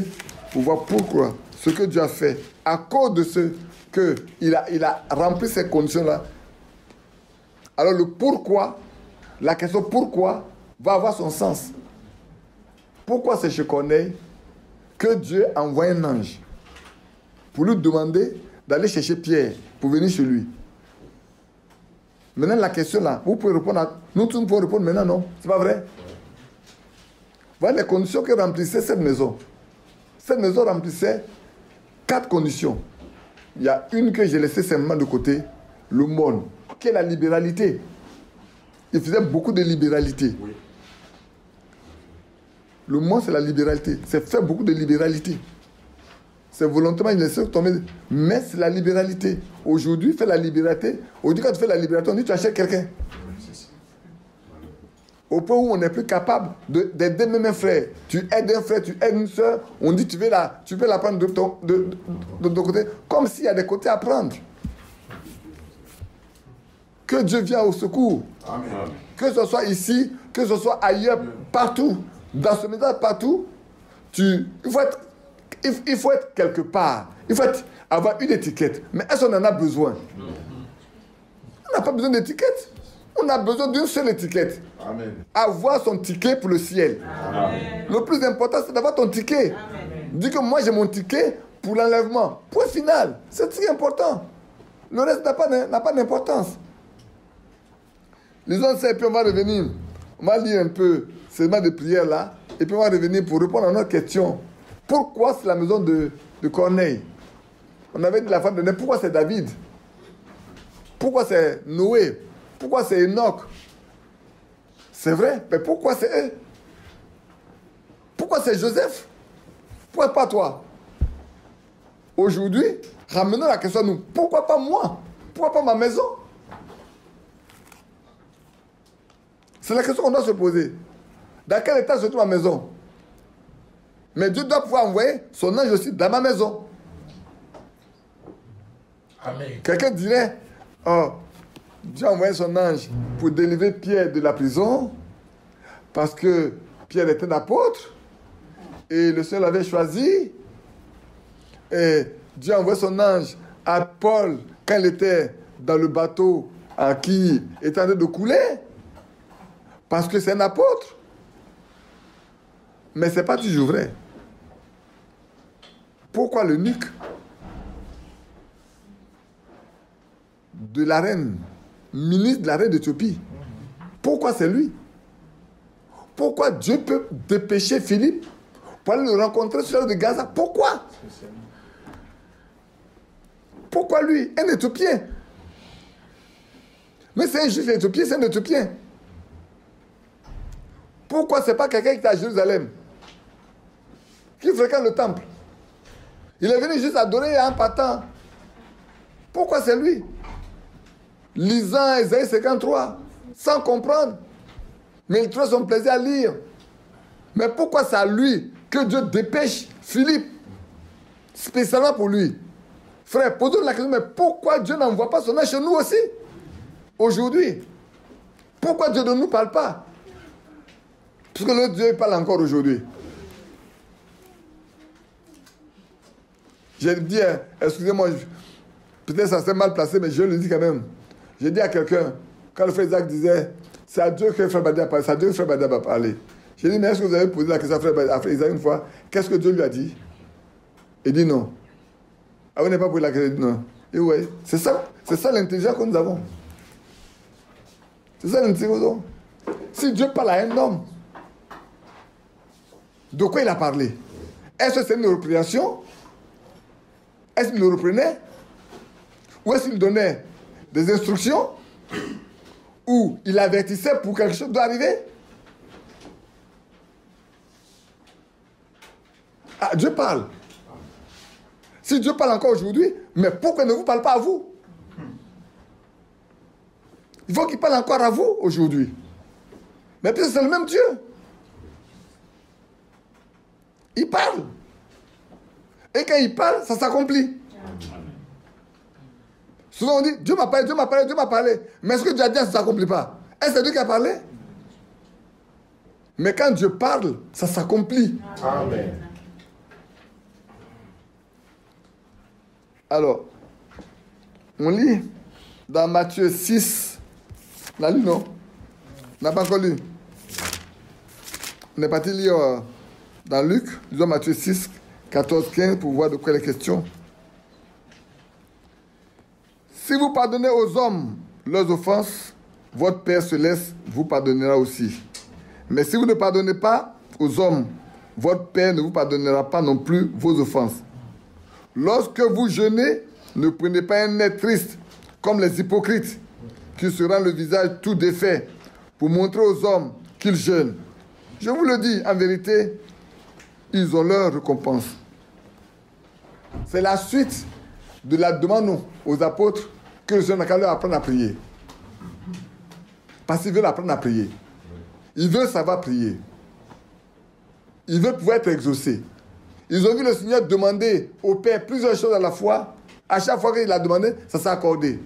pour voir pourquoi ce que Dieu a fait, à cause de ce qu'il a rempli ces conditions-là. Alors le pourquoi, la question pourquoi va avoir son sens. Pourquoi c'est chez Corneille que Dieu envoie un ange pour lui demander d'aller chercher Pierre pour venir chez lui. Maintenant la question là, vous pouvez répondre nous tous nous pouvons répondre maintenant, non? C'est pas vrai? Voilà les conditions que remplissait cette maison. Cette maison remplissait 4 conditions. Il y a une que j'ai laissée simplement de côté, le monde, qui est la libéralité. Il faisait beaucoup de libéralité. Oui. Le monde, c'est la libéralité. C'est faire beaucoup de libéralité. c'est volontairement, il laisse tomber. Mais c'est la libéralité. Aujourd'hui, fais la libéralité. Aujourd'hui, quand tu fais la libéralité, on dit tu achètes quelqu'un. Au point où on n'est plus capable d'aider même un frère. Tu aides un frère, tu aides une soeur, on dit tu veux la prendre de ton côté. Comme s'il y a des côtés à prendre. Que Dieu vienne au secours. Amen. Que ce soit ici, que ce soit ailleurs, partout. Dans ce message, partout, il faut être quelque part. Il faut avoir une étiquette. Mais est-ce qu'on en a besoin? On n'a pas besoin d'étiquette. On a besoin d'une seule étiquette. Amen. Avoir son ticket pour le ciel. Amen. Le plus important, c'est d'avoir ton ticket. Dis que moi, j'ai mon ticket pour l'enlèvement. Point final. C'est ce qui est important. Le reste n'a pas d'importance. Lisons ça et puis on va revenir. On va lire un peu ces mots de prière là. Et puis on va revenir pour répondre à notre question. Pourquoi c'est la maison de Corneille? On avait dit la fois dernière, pourquoi c'est David? Pourquoi c'est Noé? Pourquoi c'est Enoch? C'est vrai, mais pourquoi c'est eux? Pourquoi c'est Joseph? Pourquoi pas toi? Aujourd'hui, ramenons la question à nous. Pourquoi pas moi? Pourquoi pas ma maison? C'est la question qu'on doit se poser. Dans quel état se trouve ma maison? Mais Dieu doit pouvoir envoyer son ange aussi dans ma maison. Amen. Quelqu'un dirait, oh, Dieu a envoyé son ange pour délivrer Pierre de la prison parce que Pierre était un apôtre et le Seigneur l'avait choisi. Et Dieu a envoyé son ange à Paul quand il était dans le bateau qui était en train de couler parce que c'est un apôtre. Mais ce n'est pas toujours vrai. Pourquoi l'eunuque de la reine, ministre de la reine d'Éthiopie, pourquoi c'est lui? Pourquoi Dieu peut dépêcher Philippe pour aller le rencontrer sur l'île de Gaza? Pourquoi? Pourquoi lui? Un Éthiopien. Mais c'est un juif éthiopien, c'est un Éthiopien. Pourquoi c'est pas quelqu'un qui est à Jérusalem, qui fréquente le temple? Il est venu juste adorer en partant. Pourquoi c'est lui? Lisant Ésaïe 53, sans comprendre. Mais il trouve son plaisir à lire. Mais pourquoi c'est à lui que Dieu dépêche Philippe, spécialement pour lui? Frère, posons la question, mais pourquoi Dieu n'envoie pas son ange chez nous aussi? Aujourd'hui. Pourquoi Dieu ne nous parle pas? Parce que le Dieu parle encore aujourd'hui. J'ai dit, excusez-moi, peut-être ça s'est mal placé, mais je le dis quand même. J'ai dit à quelqu'un, quand le frère Isaac disait, c'est à Dieu que le frère Badia a parlé, c'est à Dieu que le frère Badia va parler. J'ai dit, mais est-ce que vous avez posé la question à frère Isaac une fois, qu'est-ce que Dieu lui a dit? Il dit non. Ah, vous n'avez pas posé la question, il dit non. Et ouais, c'est ça l'intelligence que nous avons. C'est ça l'intelligence. Si Dieu parle à un homme, de quoi il a parlé? Est-ce que c'est une répriation? Est-ce qu'il le reprenait? Ou est-ce qu'il donnait des instructions? Ou il avertissait pour quelque chose doit arriver? Ah, Dieu parle. Si Dieu parle encore aujourd'hui, mais pourquoi ne vous parle pas à vous? Il faut qu'il parle encore à vous aujourd'hui. Mais puis c'est le même Dieu. Il parle. Et quand il parle, ça s'accomplit. Souvent on dit, Dieu m'a parlé, Dieu m'a parlé, Dieu m'a parlé. Mais est-ce que Dieu a dit, ça ne s'accomplit pas? Est-ce que c'est Dieu qui a parlé? Mais quand Dieu parle, ça s'accomplit. Amen. Alors, on lit dans Matthieu 6. On a lu, non? On n'a pas encore lu. On est parti lire dans Luc, disons Matthieu 6, 14, 15, pour voir de quoi il est question. Si vous pardonnez aux hommes leurs offenses, votre Père céleste vous pardonnera aussi. Mais si vous ne pardonnez pas aux hommes, votre Père ne vous pardonnera pas non plus vos offenses. Lorsque vous jeûnez, ne prenez pas un air triste, comme les hypocrites, qui se rendent le visage tout défait, pour montrer aux hommes qu'ils jeûnent. Je vous le dis, en vérité, ils ont leur récompense. C'est la suite de la demande aux apôtres que le Seigneur a leur apprendre à prier. Parce qu'ils veulent apprendre à prier. Ils veulent savoir prier. Ils veulent pouvoir être exaucés. Ils ont vu le Seigneur demander au Père plusieurs choses à la fois. À chaque fois qu'il a demandé, ça s'est accordé.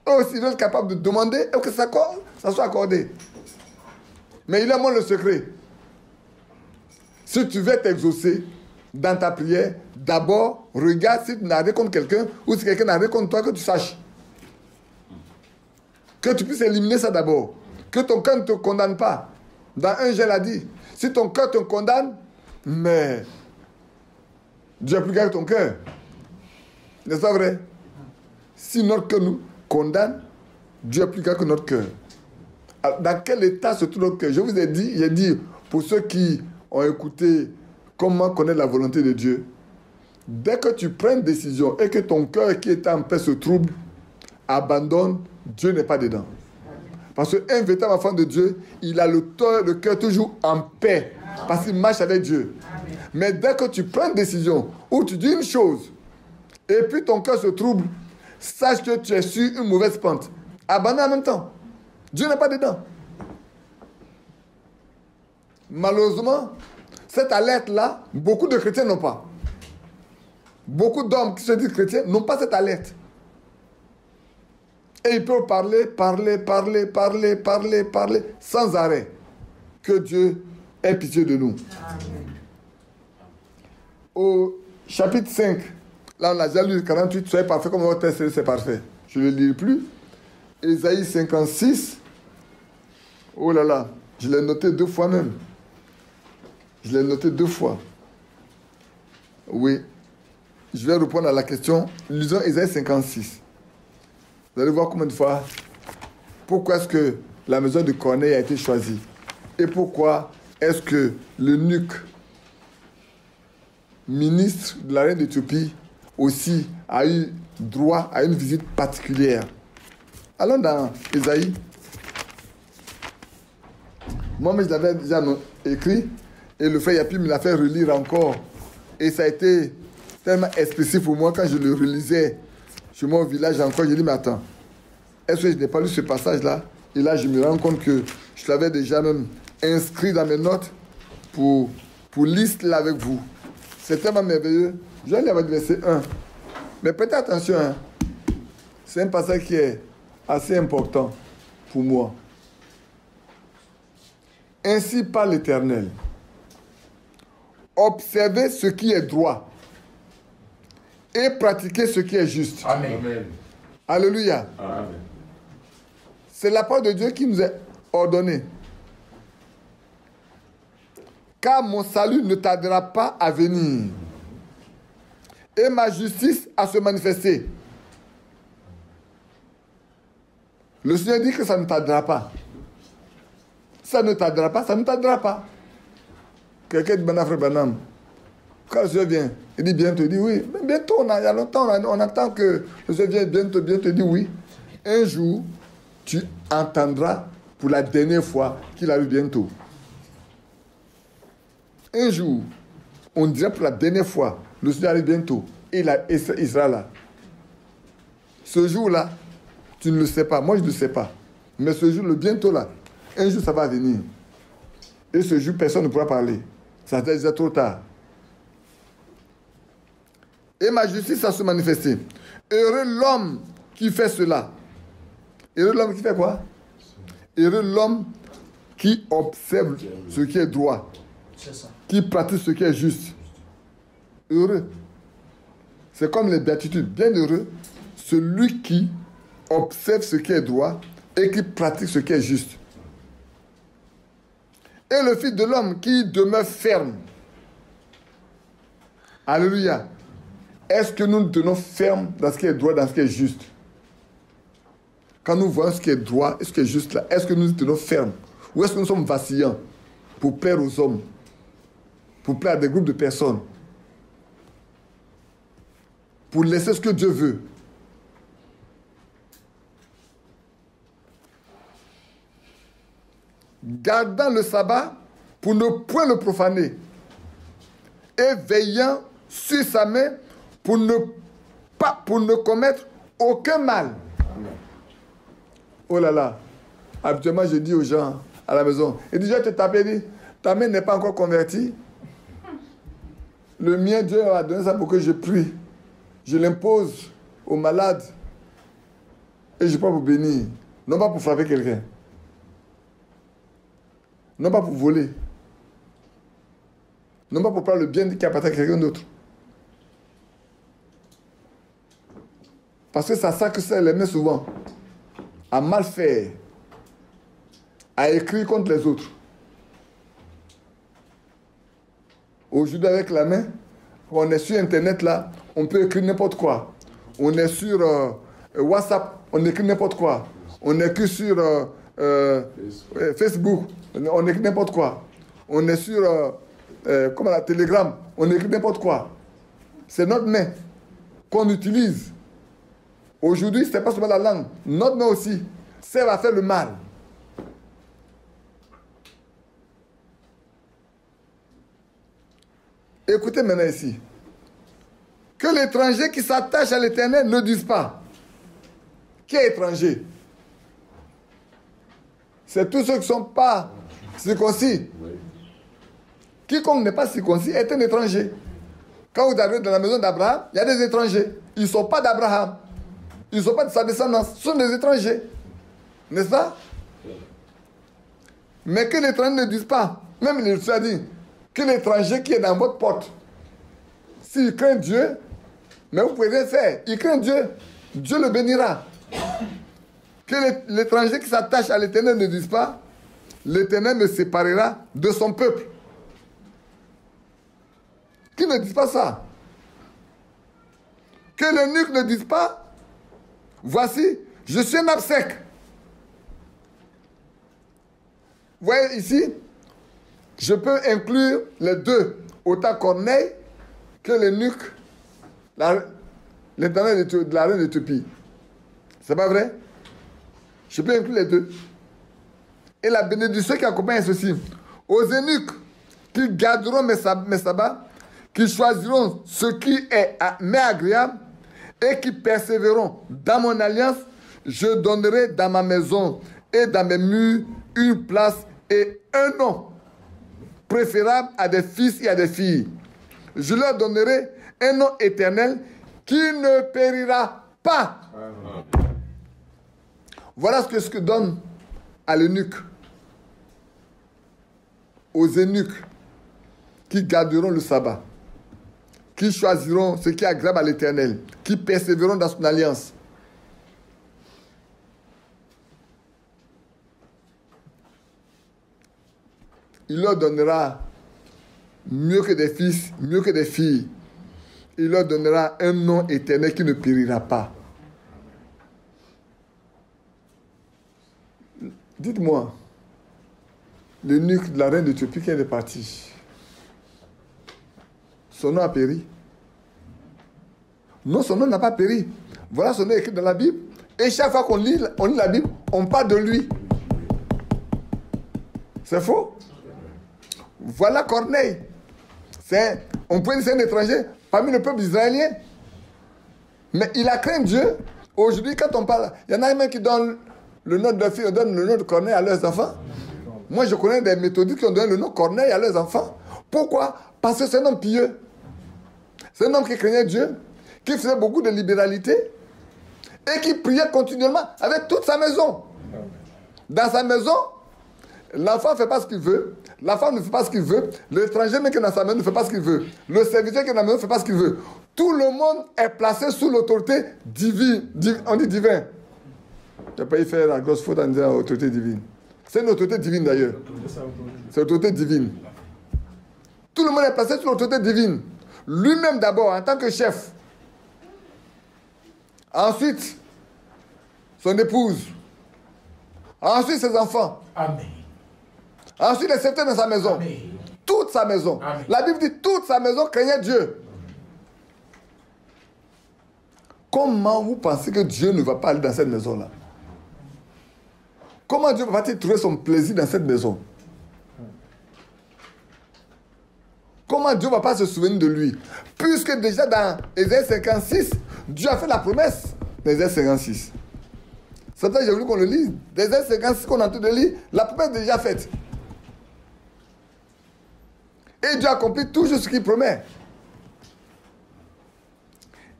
Eux aussi, ils veulent être capables de demander et que ça soit accordé. Mais il leur montre le secret. Si tu veux être exaucé dans ta prière, d'abord, regarde si tu n'as rien contre quelqu'un ou si quelqu'un n'a rien contre toi, que tu saches. Que tu puisses éliminer ça d'abord. Que ton cœur ne te condamne pas. Dans 1 Jean l'a dit, si ton cœur te condamne, mais Dieu est plus grand que ton cœur. N'est-ce pas vrai? Si notre cœur nous condamne, Dieu est plus grand que notre cœur. Alors, dans quel état se trouve notre cœur? Je vous ai dit, j'ai dit, pour ceux qui ont écouté comment connaître la volonté de Dieu, dès que tu prends une décision et que ton cœur qui est en paix se trouble, abandonne, Dieu n'est pas dedans. Parce qu'un véritable enfant de Dieu, il a le cœur toujours en paix. Parce qu'il marche avec Dieu. Mais dès que tu prends une décision où tu dis une chose et puis ton cœur se trouble, sache que tu es sur une mauvaise pente. Abandonne en même temps. Dieu n'est pas dedans. Malheureusement, cette alerte-là, beaucoup de chrétiens n'ont pas. Beaucoup d'hommes qui se disent chrétiens n'ont pas cette alerte. Et ils peuvent parler sans arrêt. Que Dieu ait pitié de nous. Au chapitre 5, là on a déjà lu 48, soyez parfait comme votre Père c'est parfait. Je ne le lis plus. Ésaïe 56. Oh là là, je l'ai noté 2 fois même. Je l'ai noté 2 fois. Oui. Je vais répondre à la question. Lisons Ésaïe 56. Vous allez voir combien de fois. Pourquoi est-ce que la maison de Corneille a été choisie? Et pourquoi est-ce que l'eunuque ministre de la reine d'Éthiopie aussi a eu droit à une visite particulière? Allons dans Ésaïe. Moi-même, je l'avais déjà écrit. Et le frère Yapi me l'a fait relire encore. Et ça a été tellement expressif pour moi quand je le relisais chez moi au village encore. J'ai dit, mais attends, est-ce que je n'ai pas lu ce passage-là? Et là, je me rends compte que je l'avais déjà même inscrit dans mes notes pour lire cela avec vous. C'est tellement merveilleux. Je vais lire avec le verset 1. Mais prêtez attention, hein. C'est un passage qui est assez important pour moi. Ainsi parle l'Éternel. Observez ce qui est droit et pratiquez ce qui est juste. Amen. Alléluia. Amen. C'est la parole de Dieu qui nous est ordonnée. Car mon salut ne tardera pas à venir et ma justice à se manifester. Le Seigneur dit que ça ne tardera pas. Ça ne tardera pas, ça ne tardera pas. Quelqu'un dit, Frère Branham, quand le Seigneur vient, il dit bientôt, il dit oui. Mais bientôt, il y a longtemps, on attend que le Seigneur vienne bientôt, il dit oui. Un jour, tu entendras pour la dernière fois qu'il arrive bientôt. Un jour, on dirait pour la dernière fois, le Seigneur arrive bientôt. Et il sera là. Ce jour-là, tu ne le sais pas. Moi, je ne le sais pas. Mais ce jour, le bientôt là, un jour, ça va venir. Et ce jour, personne ne pourra parler. Ça va être trop tard. Et ma justice va se manifester. Heureux l'homme qui fait cela. Heureux l'homme qui fait quoi? Heureux l'homme qui observe ce qui est droit. C'est ça. Qui pratique ce qui est juste. Heureux. C'est comme les béatitudes. Bienheureux, celui qui observe ce qui est droit et qui pratique ce qui est juste. Et le Fils de l'homme qui demeure ferme. Alléluia. Est-ce que nous nous tenons fermes dans ce qui est droit, dans ce qui est juste? Quand nous voyons ce qui est droit et ce qui est juste là, est-ce que nous nous tenons fermes? Ou est-ce que nous sommes vacillants pour plaire aux hommes? Pour plaire à des groupes de personnes? Pour laisser ce que Dieu veut? Gardant le sabbat pour ne point le profaner et veillant sur sa main pour ne commettre aucun mal. Oh là là. Habituellement, je dis aux gens à la maison, et dit, je vais te taper, dit, ta mère n'est pas encore convertie. Le mien, Dieu a donné ça pour que je prie. Je l'impose aux malades. Et je peux pour bénir. Non pas pour frapper quelqu'un. Non pas pour voler. Non pas pour prendre le bien qui appartient à quelqu'un d'autre. Parce que ça sert que ça les met souvent à mal faire, à écrire contre les autres. Aujourd'hui, avec la main, on est sur Internet là, on peut écrire n'importe quoi. On est sur WhatsApp, on écrit n'importe quoi. On écrit sur Facebook, on écrit n'importe quoi. On est sur Telegram, on écrit n'importe quoi. C'est notre main qu'on utilise. Aujourd'hui, ce n'est pas seulement la langue, notre main aussi sert à faire le mal. Écoutez maintenant ici. Que l'étranger qui s'attache à l'Éternel ne dise pas. Qui est étranger? C'est tous ceux qui ne sont pas circoncis. Quiconque n'est pas circoncis est un étranger. Quand vous arrivez dans la maison d'Abraham, il y a des étrangers. Ils ne sont pas d'Abraham. Ils ne sont pas de sa descendance. Ce sont des étrangers. N'est-ce pas? Mais que l'étranger ne dise pas. Même il a dit que l'étranger qui est dans votre porte, s'il craint Dieu, mais vous pouvez rien faire. Il craint Dieu. Dieu le bénira. Que l'étranger qui s'attache à l'Éternel ne dise pas, l'Éternel me séparera de son peuple. Qui ne dise pas ça? Que l'eunuque ne dise pas, voici, je suis un arbre sec. Vous voyez ici, je peux inclure les deux, autant Corneille que l'eunuque, l'Éternel de la reine d'Éthiopie. C'est pas vrai? Je peux inclure les deux. Et la bénédiction qui accompagne ceci, aux eunuques qui garderont mes sabbats, qui choisiront ce qui est agréable et qui persévéreront dans mon alliance, je donnerai dans ma maison et dans mes murs une place et un nom préférable à des fils et à des filles. Je leur donnerai un nom éternel qui ne périra pas. Voilà ce que donne à l'eunuque, aux eunuques qui garderont le sabbat, qui choisiront ce qui est agréable à l'Éternel, qui persévéreront dans son alliance. Il leur donnera mieux que des fils, mieux que des filles. Il leur donnera un nom éternel qui ne périra pas. Dites-moi, l'eunuque de la reine d'Éthiopie qui est parti, son nom a péri? Non, son nom n'a pas péri. Voilà son nom écrit dans la Bible. Et chaque fois qu'on lit la Bible, on parle de lui. C'est faux? Voilà Corneille. On peut dire que c'est un étranger parmi le peuple israélien. Mais il a craint Dieu. Aujourd'hui, quand on parle, il y en a même qui donnent le nom de leur fille, donnent le nom de Corneille à leurs enfants. Moi, je connais des méthodistes qui ont donné le nom Corneille à leurs enfants. Pourquoi? Parce que c'est un homme pieux. C'est un homme qui craignait Dieu, qui faisait beaucoup de libéralité et qui priait continuellement avec toute sa maison. Dans sa maison, l'enfant ne fait pas ce qu'il veut, la femme ne fait pas ce qu'il veut, l'étranger même qui est dans sa maison ne fait pas ce qu'il veut, le serviteur qui est dans la maison ne fait pas ce qu'il veut. Tout le monde est placé sous l'autorité divine. On dit divin. Tu n'as pas y faire la grosse faute en disant autorité divine. C'est une autorité divine d'ailleurs. C'est l'autorité divine. Tout le monde est placé sous l'autorité divine. Lui-même d'abord, en tant que chef. Ensuite, son épouse. Ensuite, ses enfants. Amen. Ensuite, les serviteurs dans sa maison. Amen. Toute sa maison. Amen. La Bible dit toute sa maison craignait Dieu. Comment vous pensez que Dieu ne va pas aller dans cette maison-là? Comment Dieu va-t-il trouver son plaisir dans cette maison? Comment Dieu ne va pas se souvenir de lui? Puisque déjà dans Ésaïe 56, Dieu a fait la promesse d'Ésaïe 56. C'est pour ça que j'ai voulu qu'on le lise. D'Ésaïe 56 qu'on est en train de lire, la promesse est déjà faite. Et Dieu accomplit toujours ce qu'il promet.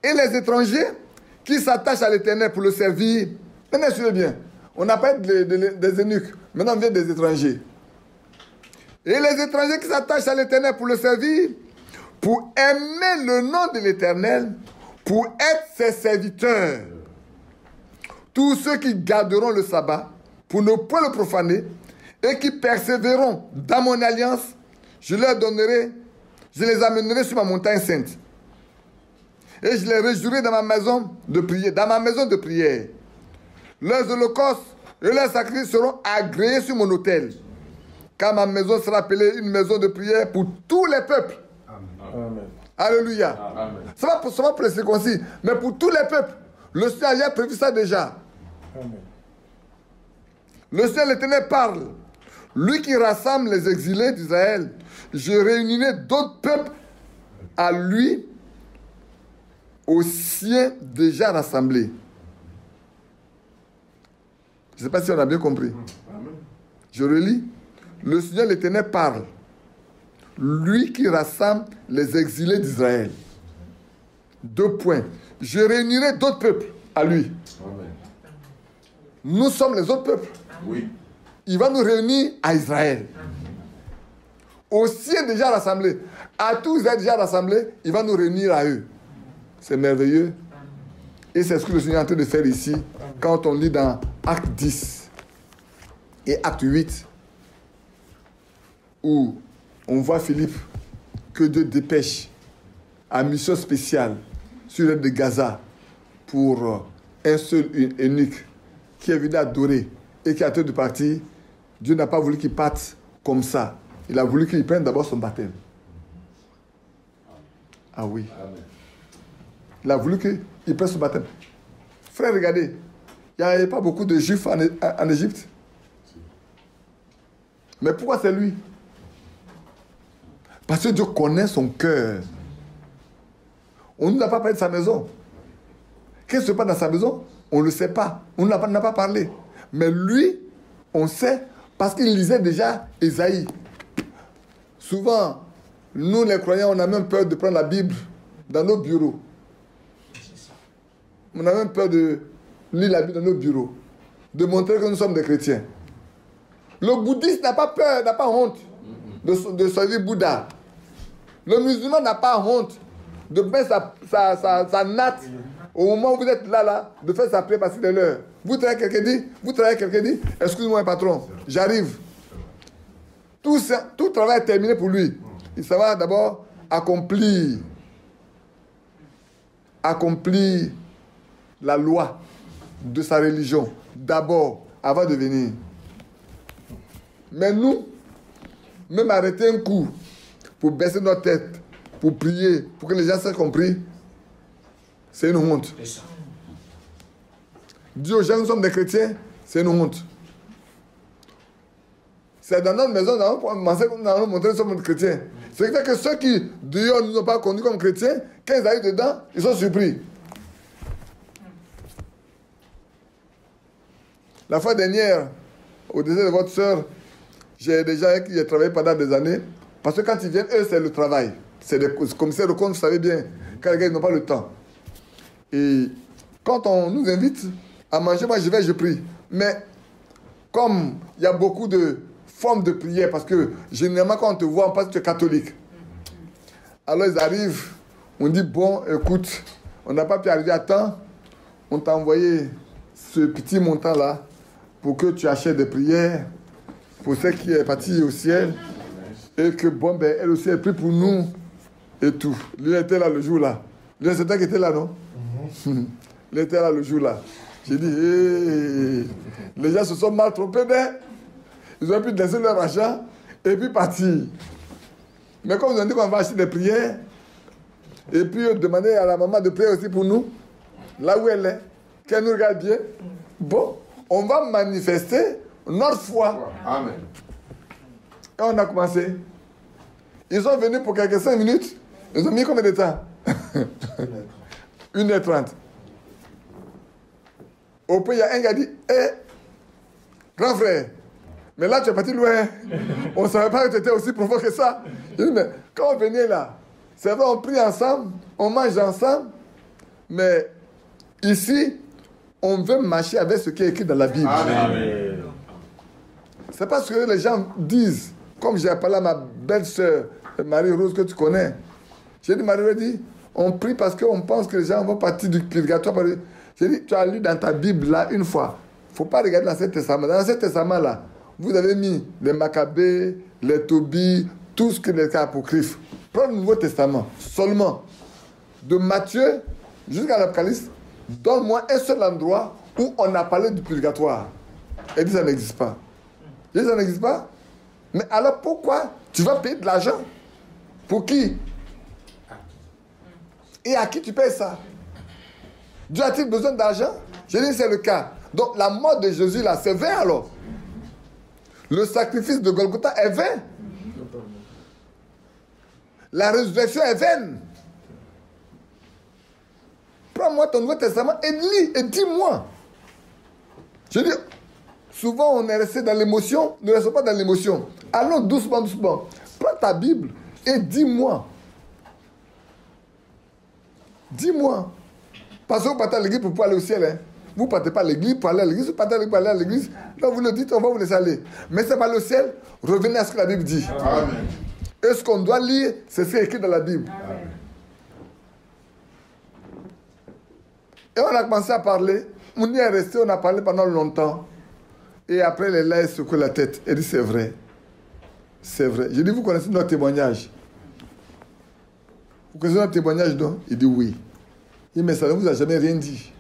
Et les étrangers qui s'attachent à l'Éternel pour le servir, maintenant suivez bien, on n'a pas des eunuques, maintenant on vient des étrangers. Et les étrangers qui s'attachent à l'Éternel pour le servir, pour aimer le nom de l'Éternel, pour être ses serviteurs. Tous ceux qui garderont le sabbat, pour ne point le profaner, et qui persévéreront dans mon alliance, je les amènerai sur ma montagne sainte. Et je les réjouirai dans ma maison de prière. Leurs holocaustes et leurs sacrifices seront agréés sur mon autel. Car ma maison sera appelée une maison de prière pour tous les peuples. Amen. Alléluia. Amen. Ça va pour les circoncis, mais pour tous les peuples. Le Seigneur a prévu ça déjà. Amen. Le Seigneur l'Éternel parle. Lui qui rassemble les exilés d'Israël, je réunirai d'autres peuples à lui, aux siens déjà rassemblés. Je ne sais pas si on a bien compris. Je relis. Le Seigneur l'Éternel parle. Lui qui rassemble les exilés d'Israël. 2 points. Je réunirai d'autres peuples à lui. Amen. Nous sommes les autres peuples. Oui. Il va nous réunir à Israël. Aux siens déjà rassemblés. À tous Israël déjà rassemblés, il va nous réunir à eux. C'est merveilleux. Et c'est ce que le Seigneur est en train de faire ici, quand on lit dans Acte 10 et Acte 8, où on voit Philippe que Dieu dépêche à mission spéciale sur l'aide de Gaza pour un seul eunuque qui est venu adorer et qui a tenté de partir. Dieu n'a pas voulu qu'il parte comme ça. Il a voulu qu'il prenne d'abord son baptême. Ah oui. Amen. Il a voulu qu'il prenne son baptême. Frère, regardez, il n'y avait pas beaucoup de juifs en Égypte. Mais pourquoi c'est lui? Parce que Dieu connaît son cœur. On ne nous a pas parlé de sa maison. Qu'est-ce qui se passe dans sa maison? On ne le sait pas. On n'a pas parlé. Mais lui, on sait parce qu'il lisait déjà Ésaïe. Souvent, nous les croyants, on a même peur de prendre la Bible dans nos bureaux. On a même peur de lire la Bible dans nos bureaux. De montrer que nous sommes des chrétiens. Le bouddhiste n'a pas peur, n'a pas honte de servir Bouddha. Le musulman n'a pas honte de mettre sa natte au moment où vous êtes là, de faire sa prière parce qu'il est l'heure. Vous travaillez quelqu'un dit, excuse-moi patron, j'arrive. Tout travail est terminé pour lui. Il va d'abord accomplir la loi de sa religion. D'abord, avant de venir. Mais nous, même arrêter un coup pour baisser notre tête, pour prier, pour que les gens soient compris, c'est une honte. C'est ça. Dire aux gens nous sommes des chrétiens, c'est une honte. C'est dans notre maison, dans notre montrer que nous sommes des chrétiens. Ce qui fait que ceux qui, dehors, ne nous ont pas connus comme chrétiens, quand ils arrivent dedans, ils sont surpris. La fois dernière, au décès de votre soeur, j'ai des gens qui ont travaillé pendant des années. Parce que quand ils viennent, eux, c'est le travail. C'est des commissaires de compte, vous savez bien, quand les gars, ils n'ont pas le temps. Et quand on nous invite à manger, moi, je prie. Mais comme il y a beaucoup de formes de prière, parce que généralement, quand on te voit, on pense que tu es catholique. Alors, ils arrivent, on dit, bon, écoute, on n'a pas pu arriver à temps. On t'a envoyé ce petit montant-là pour que tu achètes des prières pour celle qui est partie au ciel. Et que, bon, ben, elle aussi, elle prie pour nous et tout. Lui était là le jour-là. Lui, c'est toi qui était là, non? Il était là le jour-là. J'ai dit, hey, les gens se sont mal trompés, mais ils ont pu laisser leur argent et puis partir. Mais comme ils ont dit qu'on va acheter des prières, et puis demander à la maman de prier aussi pour nous, là où elle est, qu'elle nous regarde bien, bon, on va manifester notre foi. Amen. Et on a commencé. Ils sont venus pour quelques 5 minutes. Ils ont mis combien de temps? 1h30. Au pays, il y a un gars qui dit, grand frère, mais là tu es parti loin. On ne savait pas que tu étais aussi profond que ça. Je dis, mais quand on venait là, c'est vrai, on prie ensemble, on mange ensemble, mais ici, on veut marcher avec ce qui est écrit dans la Bible. Amen. C'est pas ce que les gens disent. Comme j'ai parlé à ma belle-sœur, Marie-Rose, que tu connais. J'ai dit, Marie-Rose dit, on prie parce qu'on pense que les gens vont partir du purgatoire. J'ai dit, tu as lu dans ta Bible là une fois. Il ne faut pas regarder l'Ancien Testament. Dans l'Ancien Testament là, vous avez mis les Maccabées, les Tobie, tout ce qui est apocryphe. Prends le Nouveau Testament seulement. De Matthieu jusqu'à l'Apocalypse, donne-moi un seul endroit où on a parlé du purgatoire. Et dit, ça n'existe pas. Et ça n'existe pas. Mais alors pourquoi tu vas payer de l'argent? Pour qui? Et à qui tu payes ça? Dieu a-t-il besoin d'argent? Je dis c'est le cas. Donc la mort de Jésus là, c'est vain alors. Le sacrifice de Golgotha est vain. La résurrection est vaine. Prends-moi ton Nouveau Testament et lis et dis-moi. Je dis, souvent on est resté dans l'émotion, ne restons pas dans l'émotion. Allons doucement, doucement. Prends ta Bible et dis-moi. Dis-moi. Parce que vous partez à l'église pour aller au ciel. Hein. Vous ne partez pas à l'église pour aller à l'église. Vous partez à l'église pour aller à l'église. Donc vous le dites, on va vous laisser aller. Mais c'est pas le ciel. Revenez à ce que la Bible dit. Amen. Et ce qu'on doit lire, c'est ce qui est écrit dans la Bible. Amen. Et on a commencé à parler. On y est resté, on a parlé pendant longtemps. Et après, les lèvres secouent la tête. Elle dit, c'est vrai. C'est vrai. Je dis, vous connaissez notre témoignage? Vous connaissez notre témoignage, non? Il dit, oui. Il dit, mais ça ne vous a jamais rien dit.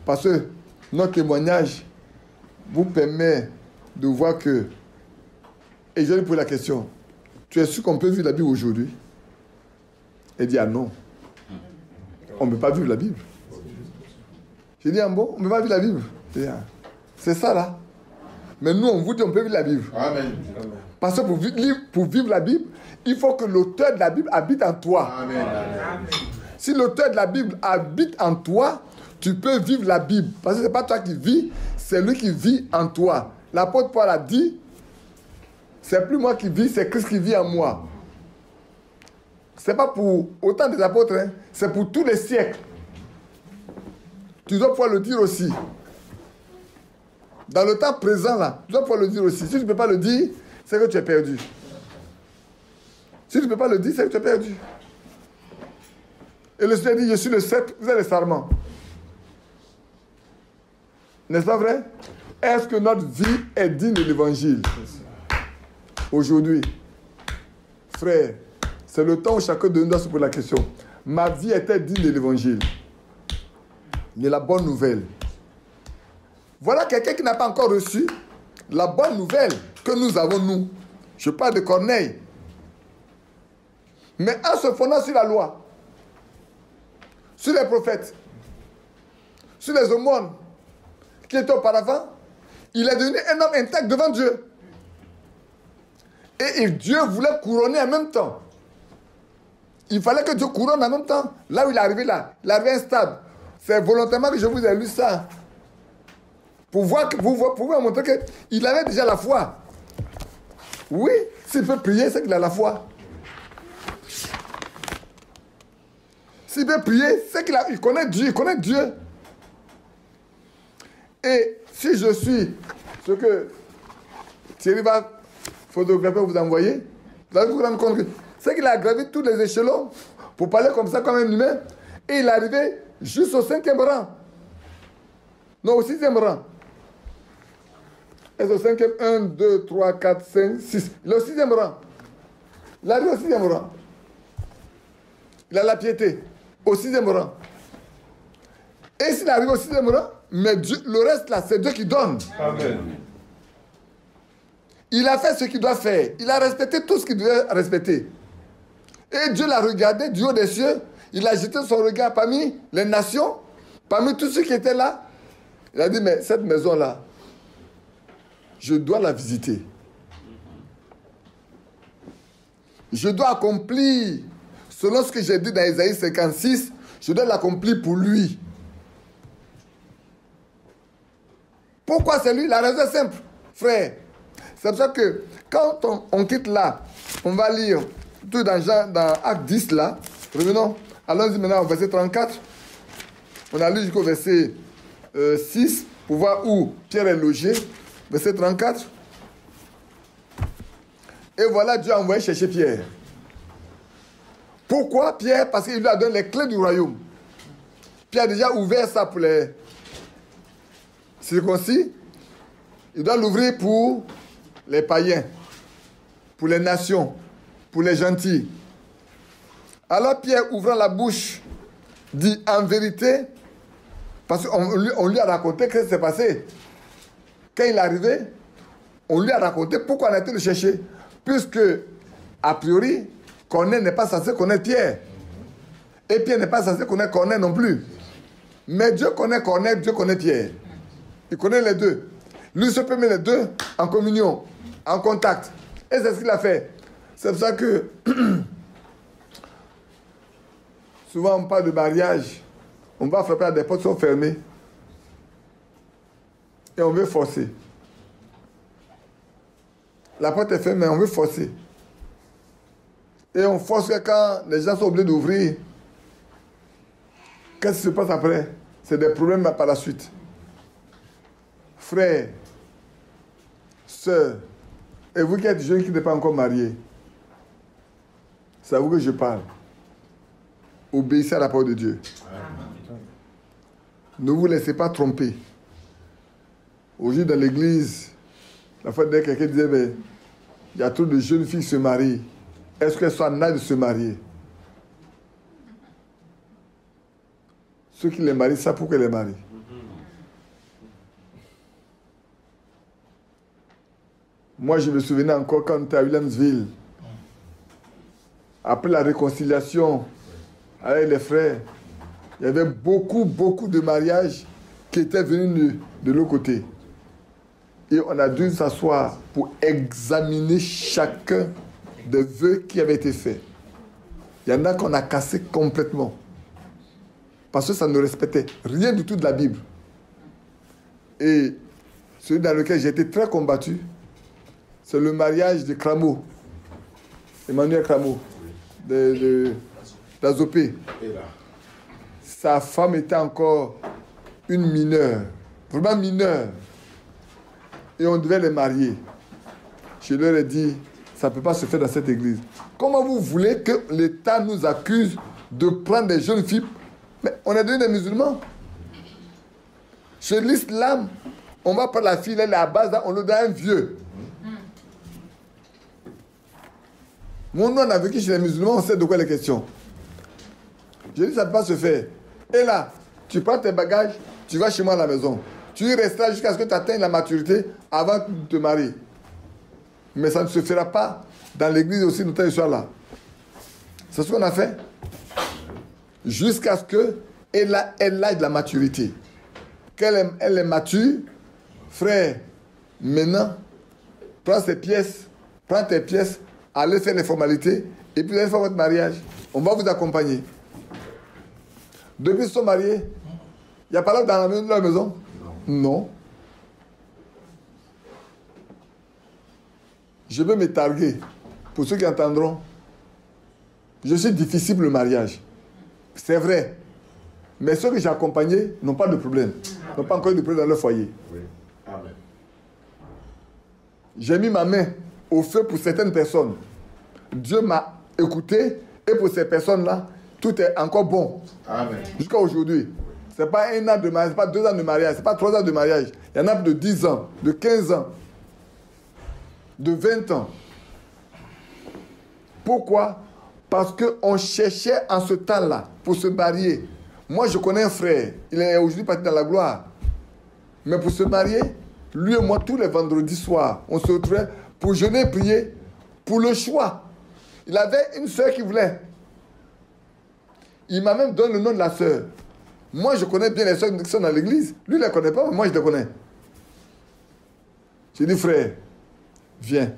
Parce que notre témoignage vous permet de voir que... Et je lui pose la question. Tu es sûr qu'on peut vivre la Bible aujourd'hui? Elle dit, ah non. On ne peut pas vivre la Bible. J'ai dit, ah bon, on ne peut pas vivre la Bible. C'est ça là. Mais nous, on vous dit, on peut vivre la Bible. Amen. Parce que pour vivre la Bible, il faut que l'auteur de la Bible habite en toi. Amen. Si l'auteur de la Bible habite en toi, tu peux vivre la Bible. Parce que ce n'est pas toi qui vis, c'est lui qui vit en toi. L'apôtre Paul a dit, c'est plus moi qui vis, c'est Christ qui vit en moi. Ce n'est pas pour autant des apôtres, hein, c'est pour tous les siècles. Tu dois pouvoir le dire aussi. Dans le temps présent, là, tu dois pouvoir le dire aussi. Si tu ne peux pas le dire, c'est que tu es perdu. Si tu ne peux pas le dire, c'est que tu es perdu. Et le Seigneur dit, je suis le sceptre, vous êtes les sarments. N'est-ce pas vrai? Est-ce que notre vie est digne de l'évangile? Aujourd'hui, frère, c'est le temps où chacun de nous doit se poser la question. Ma vie était digne de l'évangile. Mais la bonne nouvelle. Voilà quelqu'un qui n'a pas encore reçu la bonne nouvelle que nous avons, nous. Je parle de Corneille. Mais en se fondant sur la loi, sur les prophètes, sur les aumônes qui étaient auparavant, il est devenu un homme intact devant Dieu. Et Dieu voulait couronner en même temps. Il fallait que Dieu couronne en même temps. Là où il est arrivé là, il est arrivé instable. C'est volontairement que je vous ai lu ça. Pour voir, pour vous montrer qu'il avait déjà la foi. Oui, s'il peut prier, c'est qu'il a la foi. S'il peut prier, c'est qu'il connaît Dieu, il connaît Dieu. Et si je suis ce que Thierry va photographier vous envoyer, vous allez vous rendre compte que c'est qu'il a gravi tous les échelons pour parler comme ça comme un humain. Et il est arrivé juste au 5e rang. Non, au 6e rang. Et au 5e, 1, 2, 3, 4, 5, 6. Il est au 6e rang. Il arrive au 6e rang. Il a la piété. Au 6e rang. Et s'il arrive au 6e rang, mais Dieu, le reste là, c'est Dieu qui donne. Amen. Il a fait ce qu'il doit faire. Il a respecté tout ce qu'il devait respecter. Et Dieu l'a regardé du haut des cieux. Il a jeté son regard parmi les nations, parmi tous ceux qui étaient là. Il a dit, mais cette maison-là, je dois la visiter. je dois accomplir, selon ce que j'ai dit dans Ésaïe 56, je dois l'accomplir pour lui. Pourquoi c'est lui? La raison est simple, frère. C'est pour ça que quand on quitte là, on va lire tout dans Acte 10 là. Revenons, allons-y maintenant au verset 34. On a lu jusqu'au verset 6 pour voir où Pierre est logé. Verset 34. Et voilà, Dieu a envoyé chercher Pierre. Pourquoi Pierre? Parce qu'il lui a donné les clés du royaume. Pierre a déjà ouvert ça pour les circoncis. Il doit l'ouvrir pour les païens, pour les nations, pour les gentils. Alors Pierre, ouvrant la bouche, dit en vérité, parce qu'on lui a raconté ce qui s'est passé. Quand il est arrivé, on lui a raconté pourquoi on a été le chercher. Puisque, a priori, Corneille n'est pas censé connaître Pierre. Et Pierre n'est pas censé connaître Corneille non plus. Mais Dieu connaît Corneille, Dieu connaît Pierre. Il connaît les deux. Lui se peut mettre les deux en communion, en contact. Et c'est ce qu'il a fait. C'est pour ça que souvent on parle de mariage, on va frapper à des portes qui sont fermées et on veut forcer. La porte est fermée, mais on veut forcer. Et on force quand les gens sont obligés d'ouvrir. Qu'est-ce qui se passe après? C'est des problèmes par la suite. Frères, sœurs, et vous qui êtes jeunes qui n'êtes pas encore mariés, c'est à vous que je parle. Obéissez à la parole de Dieu. Ne vous laissez pas tromper. Aujourd'hui dans l'église, la fois dernière, quelqu'un disait, mais il y a trop de jeunes filles qui se marient. Est-ce qu'elles sont en âge de se marier? Ceux qui les marient savent pourquoi ils les marient. Moi, je me souvenais encore quand on était à Williamsville. Après la réconciliation avec les frères, il y avait beaucoup de mariages qui étaient venus de l'autre côté. Et on a dû s'asseoir pour examiner chacun des vœux qui avaient été faits. Il y en a qu'on a cassé complètement. Parce que ça ne respectait rien du tout de la Bible. Et celui dans lequel j'ai été très combattu, c'est le mariage de Crameau. Emmanuel Crameau, d'Azopé. Sa femme était encore une mineure, vraiment mineure. Et on devait les marier. Je leur ai dit, ça ne peut pas se faire dans cette église. Comment vous voulez que l'État nous accuse de prendre des jeunes filles? Mais on est devenus des musulmans. Chez l'islam, on va prendre la fille, elle est à base, on lui donne un vieux. Mon nom, on a vécu chez les musulmans, on sait de quoi il est question. Je dis, ça ne peut pas se faire. Et là, tu prends tes bagages, tu vas chez moi à la maison. Tu y resteras jusqu'à ce que tu atteignes la maturité avant de te marier. Mais ça ne se fera pas dans l'église aussi, nous soir là. C'est ce qu'on a fait. Jusqu'à ce qu'elle ait de la maturité. Qu'elle est mature, frère, maintenant, prends tes pièces, allez faire les formalités, et puis allez faire votre mariage. On va vous accompagner. Depuis qu'ils sont mariés, il n'y a pas là dans leur maison? Non. Je veux me targuer, pour ceux qui entendront. Je suis difficile pour le mariage. C'est vrai. Mais ceux que j'ai accompagnés n'ont pas de problème. N'ont pas encore eu de problème dans leur foyer. Oui. Amen. J'ai mis ma main au feu pour certaines personnes. Dieu m'a écouté et pour ces personnes-là, tout est encore bon. Amen. Jusqu'à aujourd'hui. Ce n'est pas 1 an de mariage, ce n'est pas 2 ans de mariage, ce n'est pas 3 ans de mariage. Il y en a de 10 ans, de 15 ans, de 20 ans. Pourquoi? Parce qu'on cherchait en ce temps-là pour se marier. Moi, je connais un frère, il est aujourd'hui parti dans la gloire. Mais pour se marier, lui et moi, tous les vendredis soirs, on se retrouvait pour jeûner et prier pour le choix. Il avait une soeur qui voulait. Il m'a même donné le nom de la soeur. Moi, je connais bien les soeurs qui sont dans l'église. Lui, il ne les connaît pas, mais moi, je les connais. J'ai dit, frère, viens,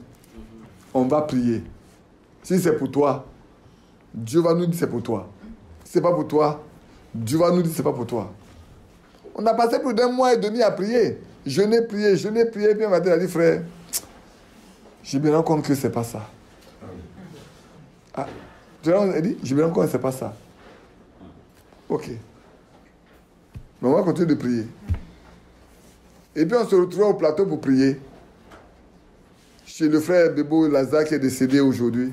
on va prier. Si c'est pour toi, Dieu va nous dire c'est pour toi. Si c'est pas pour toi, Dieu va nous dire c'est pas pour toi. On a passé plus d'un mois et demi à prier. Je n'ai prié, puis un matin, il a dit, frère, je me rends compte que c'est pas ça. Ah, je me rends compte que c'est pas ça. Ok. Mais on va continuer de prier. Et puis on se retrouvait au plateau pour prier. Chez le frère Bebo Lazare qui est décédé aujourd'hui.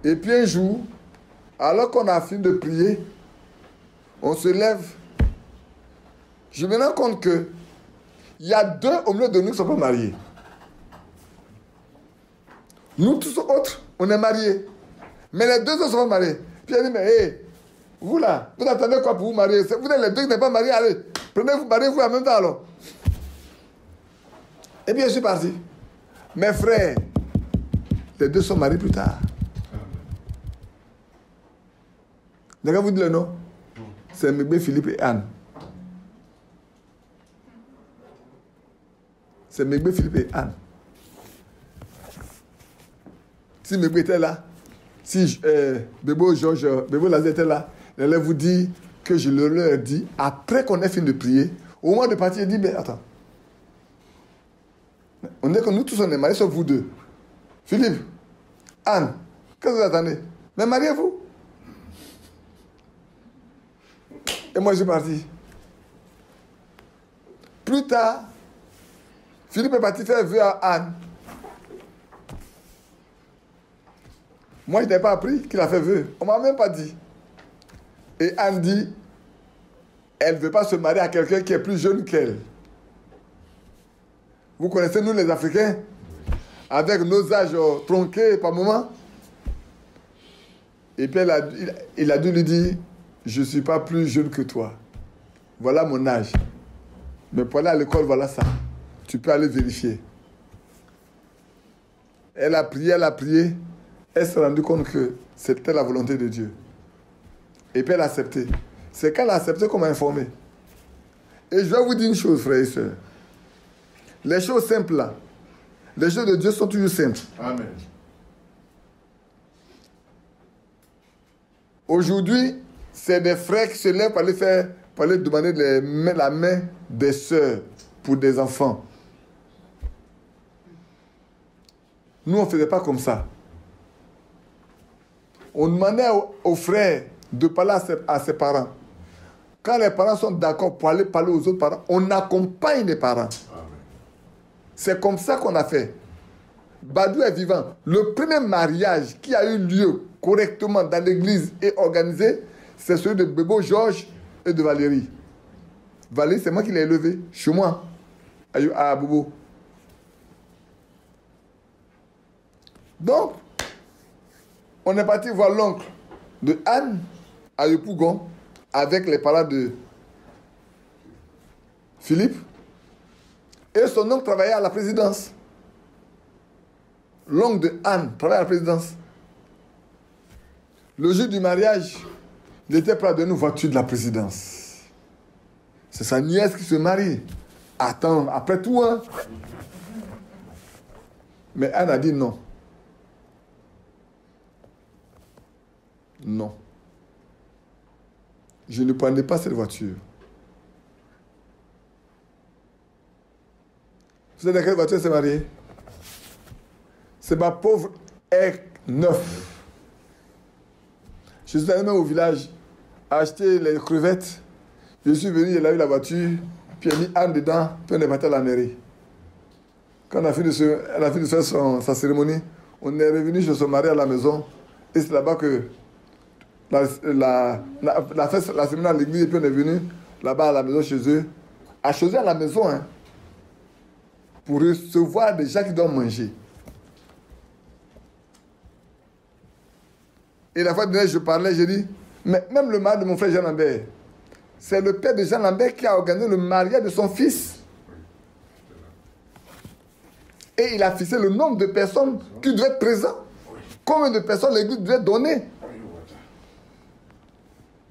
Et puis un jour, alors qu'on a fini de prier, on se lève. Je me rends compte que il y a deux au milieu de nous qui ne sont pas mariés. Nous tous autres, on est mariés. Mais les deux autres ne sont pas mariés. Puis il a dit, mais hé, vous là, vous attendez quoi pour vous marier? Vous êtes les deux qui n'êtes pas mariés, allez, prenez-vous, mariez-vous en même temps alors. Et puis je suis parti. Mes frères, les deux sont mariés plus tard. D'accord, vous dites le nom? C'est Mégbe, Philippe et Anne. C'est Mégbe, Philippe et Anne. Si Mégbe était là, si Bebo Lazare était là, il allait vous dire que je leur ai dit, après qu'on ait fini de prier, au moment de partir, il dit, mais attends. On est que nous tous on est mariés, sauf vous deux. Philippe, Anne, qu'est-ce que vous attendez? Mais mariez-vous. Et moi, je suis parti. Plus tard, Philippe est parti faire vœu à Anne. Moi, je n'ai pas appris qu'il a fait vœu. On ne m'a même pas dit. Et Anne dit, elle ne veut pas se marier à quelqu'un qui est plus jeune qu'elle. Vous connaissez, nous, les Africains, avec nos âges tronqués par moment. Et puis, il a dû lui dire, je ne suis pas plus jeune que toi. Voilà mon âge. Mais pour aller à l'école, voilà ça. Tu peux aller vérifier. Elle a prié. Elle s'est rendue compte que c'était la volonté de Dieu. Et puis elle a accepté. C'est quand elle a accepté qu'on m'a informé. Et je vais vous dire une chose, frères et sœurs. Les choses simples là, les choses de Dieu sont toujours simples. Amen. Aujourd'hui, c'est des frères qui se lèvent pour aller demander la main des sœurs pour des enfants. Nous, on ne faisait pas comme ça. On demandait aux frères de parler à ses parents. Quand les parents sont d'accord pour aller parler aux autres parents, on accompagne les parents. C'est comme ça qu'on a fait. Badou est vivant. Le premier mariage qui a eu lieu correctement dans l'église et organisé, c'est celui de Bebo Georges et de Valérie. Valérie, c'est moi qui l'ai élevé, chez moi, à Bobo. Donc, on est parti voir l'oncle de Anne à Yopougon avec les parents de Philippe. Et son oncle travaillait à la présidence. L'oncle de Anne travaillait à la présidence. Le jour du mariage, il était prêt à donner une voiture de la présidence. C'est sa nièce qui se marie. Attends, après tout, hein. Mais Anne a dit non. Non. Je ne prenais pas cette voiture. Vous savez dans quelle voiture elle s'est mariée? C'est ma pauvre R9. Je suis allé même au village acheter les crevettes. Je suis venu, elle a eu la voiture, puis elle a mis Anne dedans, puis on est parti à la mairie. Quand elle a fini de faire sa cérémonie, on est revenu chez son mari à la maison, et c'est là-bas que la cérémonie à l'église, et puis on est venu là-bas à la maison chez eux, à choisir à la maison, hein, pour recevoir des gens qui doivent manger. Et la fois dernière, je parlais, j'ai dit, mais même le mari de mon frère Jean Lambert, c'est le père de Jean Lambert qui a organisé le mariage de son fils. Et il a fixé le nombre de personnes qui devaient être présentes. Combien de personnes l'église devait donner.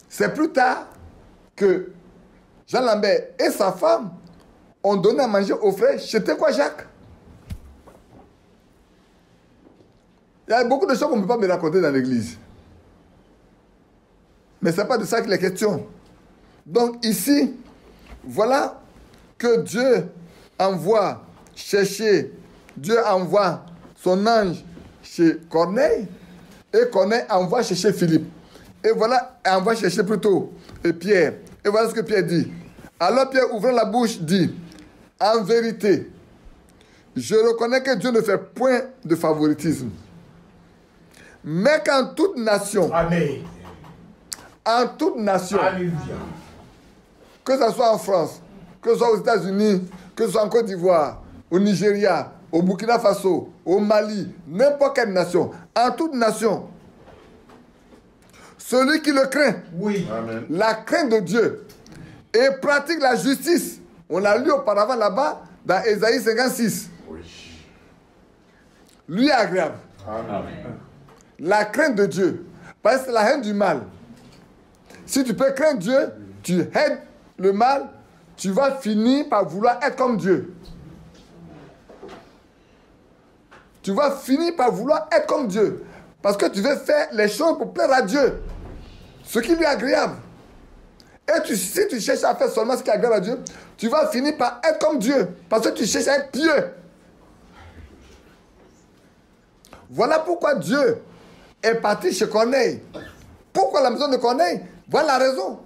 C'est plus tard que Jean Lambert et sa femme ont donné à manger aux frères. C'était quoi, Jacques? Il y a beaucoup de choses qu'on ne peut pas me raconter dans l'église. Mais ce n'est pas de ça qu'il est question. Donc ici, voilà que Dieu envoie chercher, Dieu envoie son ange chez Corneille, et Corneille envoie chercher Philippe. Et voilà, envoie chercher plutôt Pierre. Et voilà ce que Pierre dit. Alors Pierre, ouvrant la bouche, dit, en vérité, je reconnais que Dieu ne fait point de favoritisme. Mais qu'en toute nation, Amen. en toute nation, Alléluia. que ce soit en France, que ce soit aux États-Unis, que ce soit en Côte d'Ivoire, au Nigeria, au Burkina Faso, au Mali, n'importe quelle nation, en toute nation, celui qui le craint, Oui. Amen. la crainte de Dieu, et pratique la justice. On l'a lu auparavant là-bas, dans Ésaïe 56. Oui. Lui est agréable. Amen. La crainte de Dieu. Parce que c'est la haine du mal. Si tu peux craindre Dieu, tu haies le mal, tu vas finir par vouloir être comme Dieu. Tu vas finir par vouloir être comme Dieu. Parce que tu veux faire les choses pour plaire à Dieu. Ce qui lui est agréable. Et si tu cherches à faire seulement ce qui est agréable à Dieu, tu vas finir par être comme Dieu. Parce que tu cherches à être pieux. Voilà pourquoi Dieu est parti chez Corneille. Pourquoi la maison de Corneille? Voilà la raison.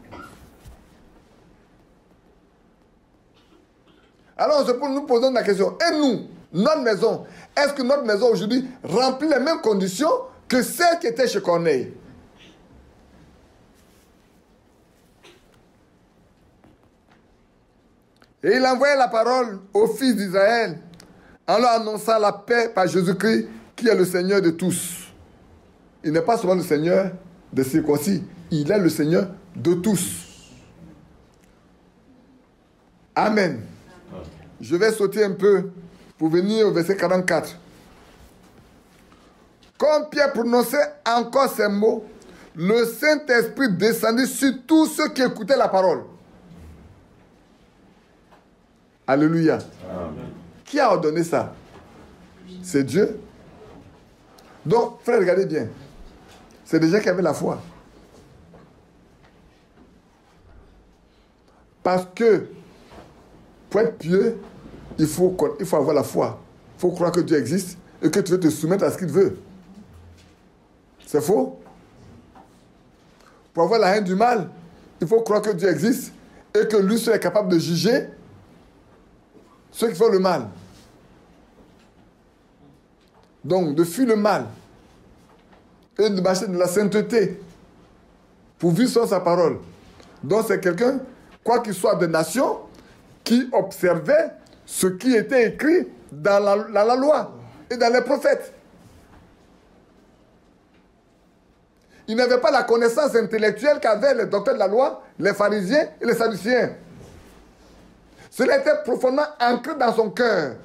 Alors nous posons la question. Et nous, notre maison, est-ce que notre maison aujourd'hui remplit les mêmes conditions que celle qui était chez Corneille? Et il envoyait la parole aux fils d'Israël en leur annonçant la paix par Jésus-Christ qui est le Seigneur de tous. Il n'est pas seulement le Seigneur des circoncis, il est le Seigneur de tous. Amen. Je vais sauter un peu pour venir au verset 44. Comme Pierre prononçait encore ces mots, le Saint-Esprit descendit sur tous ceux qui écoutaient la parole. Alléluia. Amen. Qui a ordonné ça? C'est Dieu. Donc, frère, regardez bien. C'est des gens qui avaient la foi. Parce que, pour être pieux, il faut avoir la foi. Il faut croire que Dieu existe et que tu veux te soumettre à ce qu'il veut. C'est faux? Pour avoir la haine du mal, il faut croire que Dieu existe et que lui seul est capable de juger ceux qui font le mal. Donc, de fuir le mal et de marcher de la sainteté pour vivre selon sa parole. Donc, c'est quelqu'un, quoi qu'il soit de nation, qui observait ce qui était écrit dans la loi et dans les prophètes. Il n'avait pas la connaissance intellectuelle qu'avaient les docteurs de la loi, les pharisiens et les sadducéens. Cela était profondément ancré dans son cœur.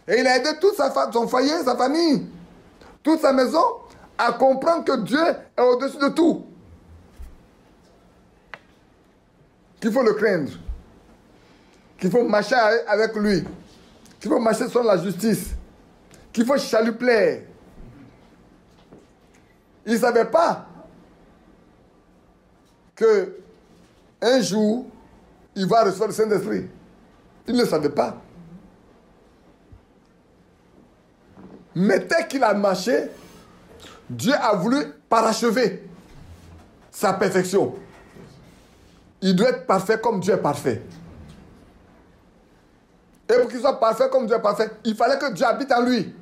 Et il a aidé toute son foyer, sa famille, toute sa maison à comprendre que Dieu est au-dessus de tout. Qu'il faut le craindre. Qu'il faut marcher avec lui. Qu'il faut marcher selon la justice. Qu'il faut lui plaire. Il ne savait pas que un jour, il va recevoir le Saint-Esprit. Il ne le savait pas. Mais dès qu'il a marché, Dieu a voulu parachever sa perfection. Il doit être parfait comme Dieu est parfait. Et pour qu'il soit parfait comme Dieu est parfait, il fallait que Dieu habite en lui.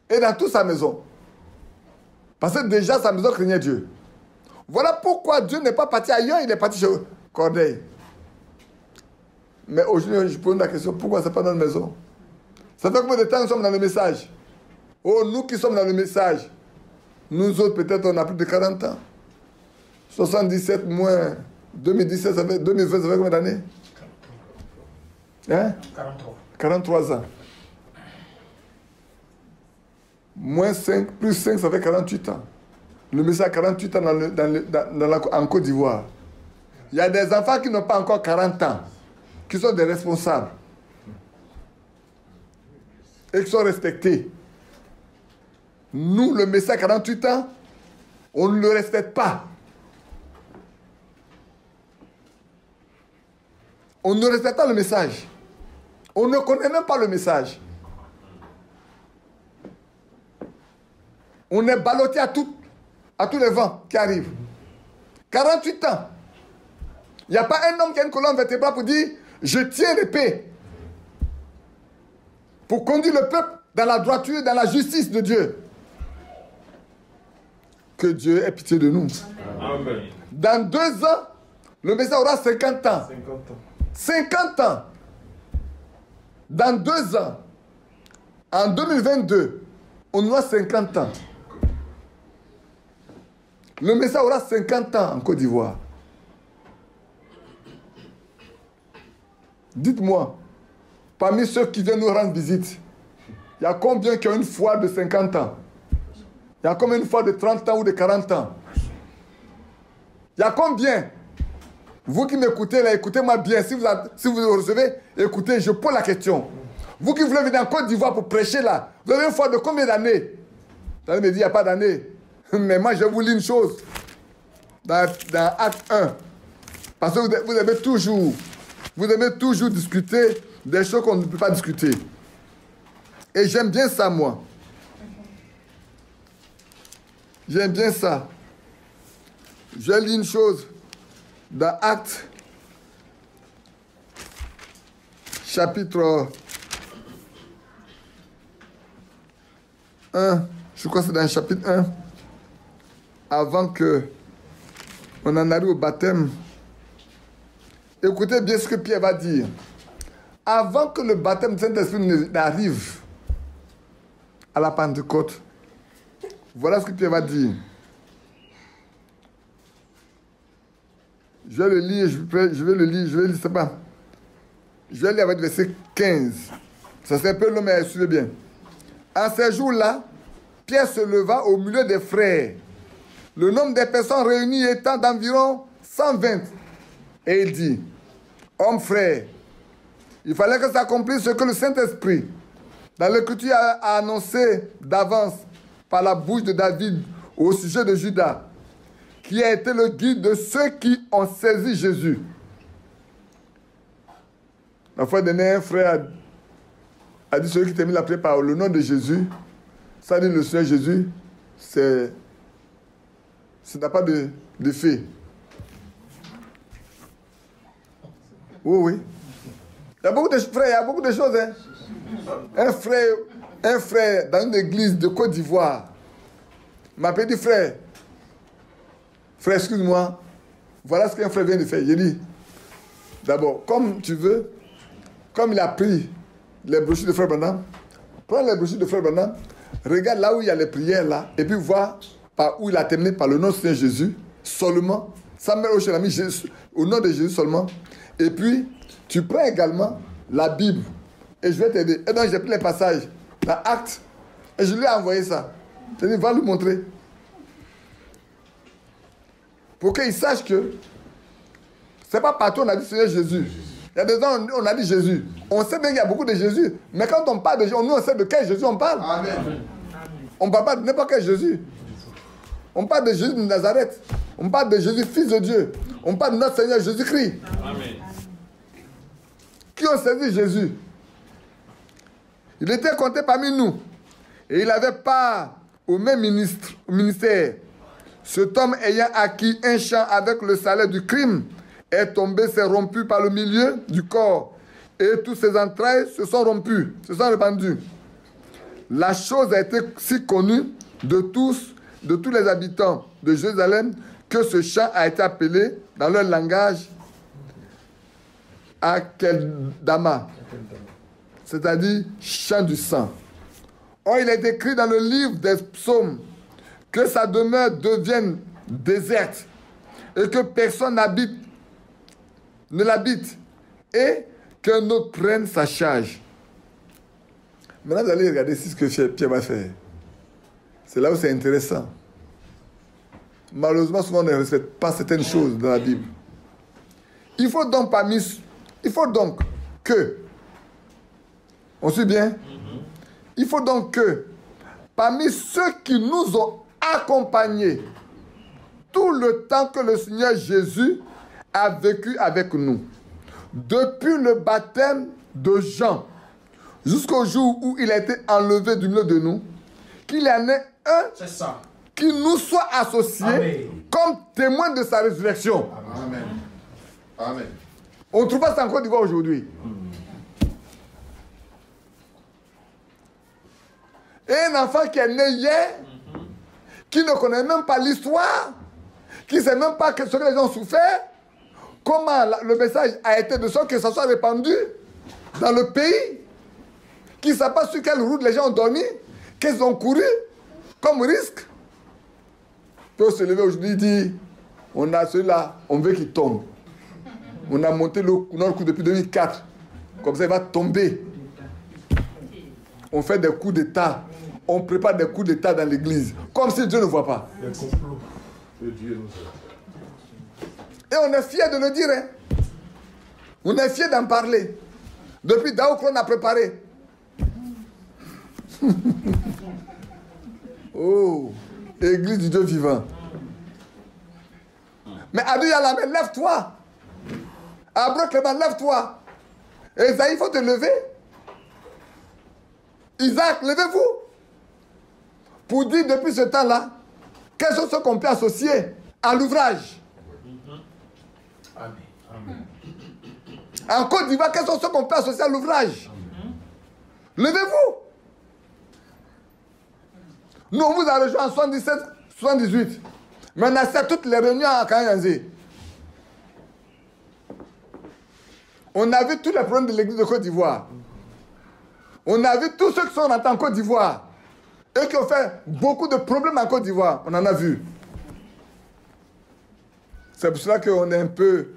Et dans toute sa maison. Parce que déjà sa maison craignait Dieu. Voilà pourquoi Dieu n'est pas parti ailleurs, il est parti chez Corneille. Mais aujourd'hui, je pose la question, pourquoi ce n'est pas dans notre maison? Ça fait combien de temps nous sommes dans le message? Oh, nous qui sommes dans le message, nous autres, peut-être, on a plus de 40 ans. 77 moins 2017, 2020, ça fait combien d'années? Hein? 43. 43 ans. Moins 5, plus 5, ça fait 48 ans. Le message a 48 ans en Côte d'Ivoire. Il y a des enfants qui n'ont pas encore 40 ans, qui sont des responsables et qui sont respectés. Nous, le Messie 48 ans, on ne le respecte pas. On ne respecte pas le message. On ne connaît même pas le message. On est ballotté à tous les vents qui arrivent. 48 ans. Il n'y a pas un homme qui a une colonne vertébrale pour dire « Je tiens l'épée » pour conduire le peuple dans la droiture, dans la justice de Dieu. Que Dieu ait pitié de nous. Amen. Dans 2 ans, le Messie aura 50 ans. 50 ans. 50 ans. Dans 2 ans, en 2022, on aura 50 ans. Le Messie aura 50 ans en Côte d'Ivoire. Dites-moi, parmi ceux qui viennent nous rendre visite, il y a combien qui ont une foi de 50 ans? Il y a combien une foi de 30 ans ou de 40 ans? Il y a combien? Vous qui m'écoutez là, écoutez-moi bien. Si vous recevez, écoutez, je pose la question. Vous qui voulez venir en Côte d'Ivoire pour prêcher là, vous avez une foi de combien d'années? Vous allez me dire, il n'y a pas d'années. Mais moi, je vous lis une chose. Dans Acte 1. Parce que vous aimez toujours discuter des choses qu'on ne peut pas discuter. Et j'aime bien ça, moi. J'aime bien ça. Je lis une chose dans Actes, chapitre 1. Je crois que c'est dans le chapitre 1. Avant que on en arrive au baptême. Écoutez bien ce que Pierre va dire. Avant que le baptême du Saint-Esprit n'arrive à la Pentecôte, voilà ce que Pierre va dire. Je vais le lire, je vais lire, c'est pas. Je vais lire avec le verset 15. Ça c'est un peu long, mais suivez bien. En ces jours-là, Pierre se leva au milieu des frères. Le nombre des personnes réunies étant d'environ 120. Et il dit, hommes frères, il fallait que s'accomplisse ce que le Saint-Esprit, dans l'Écriture, a annoncé d'avance par la bouche de David au sujet de Judas, qui a été le guide de ceux qui ont saisi Jésus. La fois dernière, un frère a dit, celui qui termine la prière par le nom de Jésus, ça dit le Seigneur Jésus, ça n'a pas d'effet. Oui. Il y a beaucoup de frères, il y a beaucoup de choses. Hein. Un frère dans une église de Côte d'Ivoire m'a dit, frère, excuse-moi, voilà ce qu'un frère vient de faire. J'ai dit, d'abord, comme tu veux, comme il a pris les brochures de frère Branham, prends les brochures de frère Branham, regarde là où il y a les prières là, et puis vois par où il a terminé par le nom de Seigneur Jésus, seulement, Samuel Ochelami, au nom de Jésus seulement, et puis tu prends également la Bible, et je vais t'aider. Et donc j'ai pris les passages, dans Actes, et je lui ai envoyé ça. Je lui ai dit, va lui montrer. Pour qu'il sache que c'est pas partout on a dit Seigneur Jésus. Il y a des gens, on a dit Jésus. On sait bien qu'il y a beaucoup de Jésus. Mais quand on parle de Jésus, nous on sait de quel Jésus on parle. Amen. On ne parle pas de n'importe quel Jésus. On parle de Jésus de Nazareth. On parle de Jésus, fils de Dieu. On parle de notre Seigneur Jésus-Christ. Amen. Qui ont saisi Jésus. Il était compté parmi nous. Et il avait part au même ministère. Cet homme ayant acquis un champ avec le salaire du crime est tombé, s'est rompu par le milieu du corps. Et toutes ses entrailles se sont rompues, se sont répandues. La chose a été si connue de tous les habitants de Jérusalem que ce champ a été appelé dans leur langage Akeldama, c'est-à-dire champ du sang. Or, il est écrit dans le livre des psaumes que sa demeure devienne déserte et que personne ne l'habite et qu'un autre prenne sa charge. Maintenant, vous allez regarder ce que Pierre va faire. C'est là où c'est intéressant. Malheureusement, souvent, on ne respecte pas certaines choses dans la Bible. Il faut donc que, on suit bien? Il faut donc que, parmi ceux qui nous ont accompagnés tout le temps que le Seigneur Jésus a vécu avec nous. Depuis le baptême de Jean jusqu'au jour où il a été enlevé du milieu de nous, qu'il y en ait un C'est ça. qui nous soit associé Amen. comme témoin de sa résurrection. Amen. Amen. On ne trouve pas ça en Côte d'Ivoire aujourd'hui. Et un enfant qui est né hier, qui ne connaît même pas l'histoire, qui ne sait même pas ce que les gens ont souffert, comment le message a été de sorte que ça soit répandu dans le pays, qui ne sait pas sur quelle route les gens ont dormi, qu'ils ont couru comme risque. Peut se lever aujourd'hui et dire, on a celui-là, on veut qu'il tombe. On a monté notre coup depuis 2004. Comme ça, il va tomber. On fait des coups d'État. On prépare des coups d'État dans l'église. Comme si Dieu ne voit pas. Et on est fiers de le dire. Hein? On est fiers d'en parler. Depuis Daouk, on a préparé. Oh, église du Dieu vivant. Mais Adou Yalamé, lève-toi. Abraham Clément, lève-toi. Esaïe, il faut te lever. Isaac, levez-vous. Pour dire depuis ce temps-là, quels sont ceux qu'on peut associer à l'ouvrage. Amen. En Côte d'Ivoire, quels sont ceux qu'on peut associer à l'ouvrage. Levez-vous. Nous, on vous a rejoint en 77, 78. Mais on a fait toutes les réunions à Kanyanzé. On a vu tous les problèmes de l'église de Côte d'Ivoire. On a vu tous ceux qui sont rentrés en Côte d'Ivoire. Et qui ont fait beaucoup de problèmes en Côte d'Ivoire. On en a vu. C'est pour cela qu'on est un peu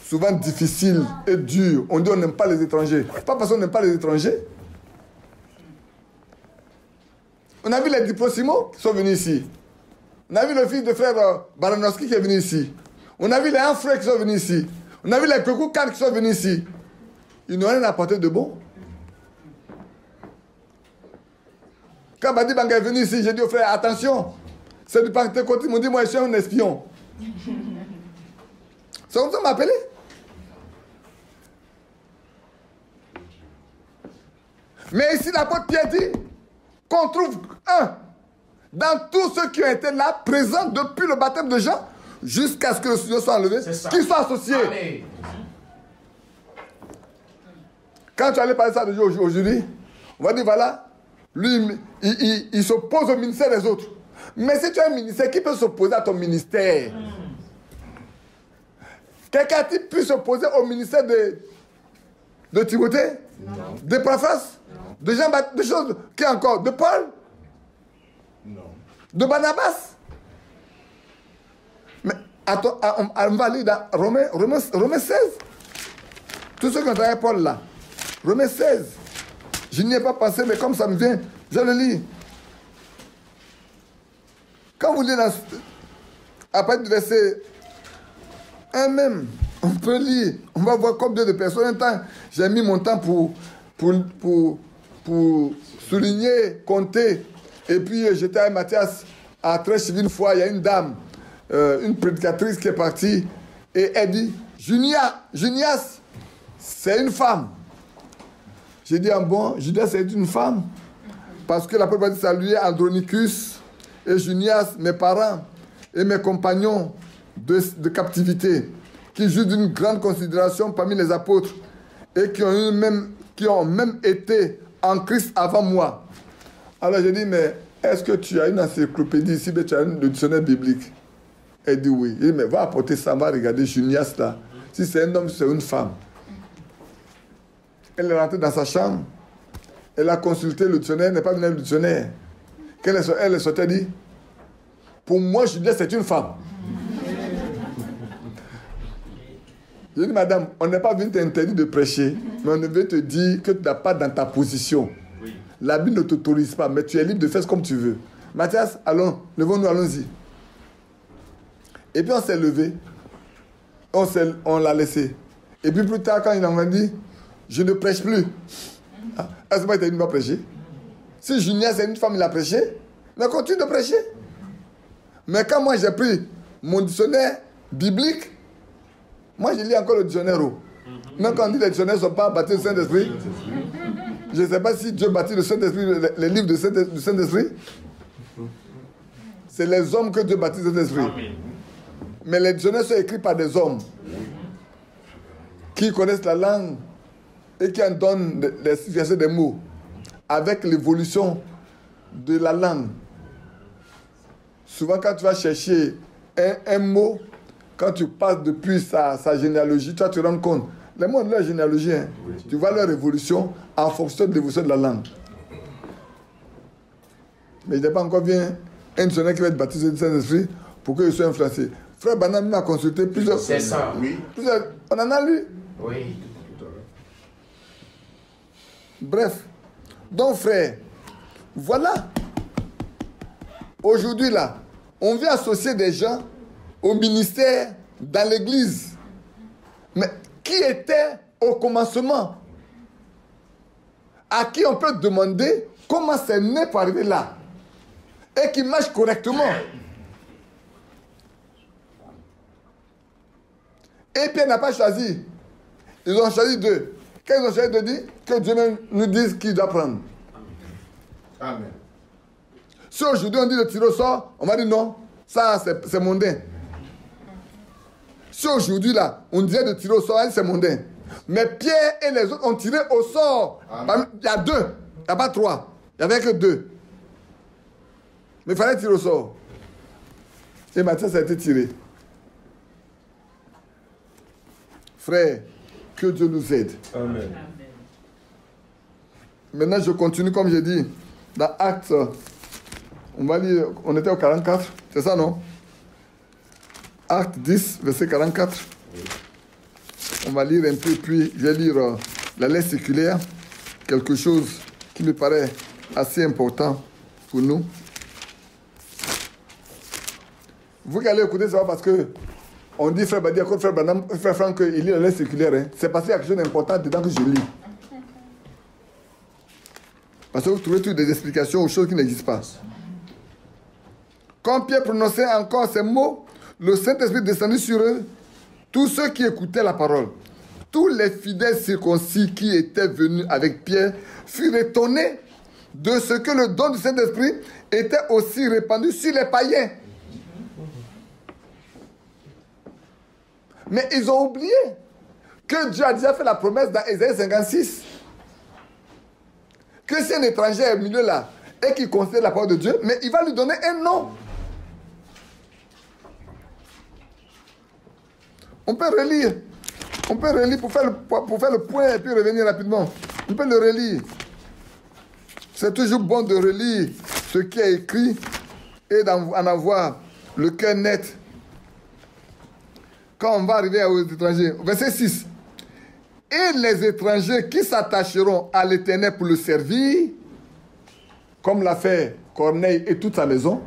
souvent difficile et dur. On dit qu'on n'aime pas les étrangers. Pas parce qu'on n'aime pas les étrangers. On a vu les Diprosimo qui sont venus ici. On a vu le fils de frère Baranowski qui est venu ici. On a vu les frères qui sont venus ici. On a vu les Kokou Khan qui sont venus ici. Ils n'ont rien apporté de bon. Quand Badi Banga est venu ici, j'ai dit aux frères, attention, c'est du Pentecôte. Ils m'ont dit, moi je suis un espion. C'est comme ça qu'on m'a appelé. Mais ici, l'apôtre Pierre dit qu'on trouve un dans tous ceux qui ont été là, présents depuis le baptême de Jean, jusqu'à ce que le Seigneur soit enlevé, qu'ils soient associés. Amen. Quand tu allais parler ça de Dieu aujourd'hui, on va dire voilà, lui, il s'oppose au ministère des autres. Mais si tu as un ministère, qui peut s'opposer à ton ministère? Quelqu'un qui peut s'opposer au ministère de Timothée? Non. De Paphras? De Jean-Baptiste? De choses. Qui encore? De Paul? Non. De Barnabas? Mais attends, on va lire dans Romains 16. Tous ceux qui ont travaillé Paul là. Romains 16. Je n'y ai pas pensé, mais comme ça me vient, je le lis. Quand vous lisez à partir du verset 1 même, on peut lire. On va voir combien de personnes. Un temps, j'ai mis mon temps pour souligner, compter. Et puis j'étais avec Mathias à Trècheville une fois. Il y a une dame, une prédicatrice qui est partie. Et elle dit, Junias, c'est une femme. J'ai dit, bon, Junias, c'est une femme. Parce que la Bible dit, saluer Andronicus et Junias, mes parents et mes compagnons de captivité, qui jouent d'une grande considération parmi les apôtres et qui ont même été en Christ avant moi. Alors j'ai dit, mais est-ce que tu as une encyclopédie ici, mais tu as un dictionnaire biblique? Elle dit oui. Il dit, mais va apporter ça, va regarder Junias là. Si c'est un homme, c'est une femme. Elle est rentrée dans sa chambre. Elle a consulté le dictionnaire, n'est pas venue le dictionnaire. Quand elle est sortie, elle dit, pour moi, Junias, c'est une femme. J'ai dit, madame, on n'est pas venu t'interdire de prêcher, mais on veut te dire que tu n'as pas dans ta position. Oui. La Bible ne t'autorise pas, mais tu es libre de faire comme tu veux. Mathias, allons, levons-nous, allons-y. Et puis on s'est levé, on l'a laissé. Et puis plus tard, quand il m'a dit, je ne prêche plus. Ah, est-ce que tu ne vas prêcher? Si Junior, c'est une femme, il a prêché, mais continue de prêcher. Mais quand moi j'ai pris mon dictionnaire biblique, moi je lis encore le dictionnaire. Même quand on dit que les dictionnaires ne sont pas baptisés du Saint-Esprit, je ne sais pas si Dieu baptise le Saint-Esprit, les livres du Saint-Esprit. C'est les hommes que Dieu baptise du Saint-Esprit. Mais les dictionnaires sont écrits par des hommes qui connaissent la langue et qui en donnent les significations des mots avec l'évolution de la langue. Souvent, quand tu vas chercher un mot, quand tu passes depuis sa généalogie, tu vas te rendre compte. Les mots de leur généalogie, hein, tu vois leur évolution en fonction de l'évolution de la langue. Mais il n'est pas encore bien un dictionnaire qui va être baptisé du Saint-Esprit pour qu'il soit influencé. Frère Banam m'a consulté plusieurs fois. C'est ça, oui. On en a lu. Oui. Bref. Donc, frère, voilà. Aujourd'hui, là, on vient associer des gens au ministère dans l'église. Mais qui était au commencement? À qui on peut demander comment c'est né pour arriver là? Et qui marche correctement. Et Pierre n'a pas choisi. Ils ont choisi d'eux. Quand ils ont choisi de dire, que Dieu même nous dise qui doit prendre. Amen. Si aujourd'hui on dit de tirer au sort, on va dire non, ça c'est mondain. Si aujourd'hui là, on disait de tirer au sort, c'est mondain. Mais Pierre et les autres ont tiré au sort. Amen. Il y a deux, il n'y a pas trois. Il n'y avait que deux. Mais il fallait tirer au sort. Et maintenant ça a été tiré. Frère, que Dieu nous aide. Amen. Maintenant, je continue comme j'ai dit. Dans Actes, on va lire, on était au 44, c'est ça, non? Acte 10, verset 44. On va lire un peu, puis je vais lire la lettre séculaire, quelque chose qui me paraît assez important pour nous. Vous qui allez écouter, c'est pas parce que on dit frère Badi, frère Franck, il lit la lettre séculaire. Hein. C'est parce qu'il y a quelque chose d'important dedans que je lis. Parce que vous trouvez toutes des explications aux choses qui n'existent pas. Quand Pierre prononçait encore ces mots, le Saint-Esprit descendit sur eux, tous ceux qui écoutaient la parole. Tous les fidèles circoncis qui étaient venus avec Pierre furent étonnés de ce que le don du Saint-Esprit était aussi répandu sur les païens. Mais ils ont oublié que Dieu a déjà fait la promesse dans Ésaïe 56. Que si un étranger est au milieu là et qu'il considère la parole de Dieu, mais il va lui donner un nom. On peut relire. On peut relire pour faire le point et puis revenir rapidement. On peut le relire. C'est toujours bon de relire ce qui est écrit et d'en avoir le cœur net. Quand on va arriver aux étrangers. Verset 6. Et les étrangers qui s'attacheront à l'Éternel pour le servir, comme l'a fait Corneille et toute sa maison,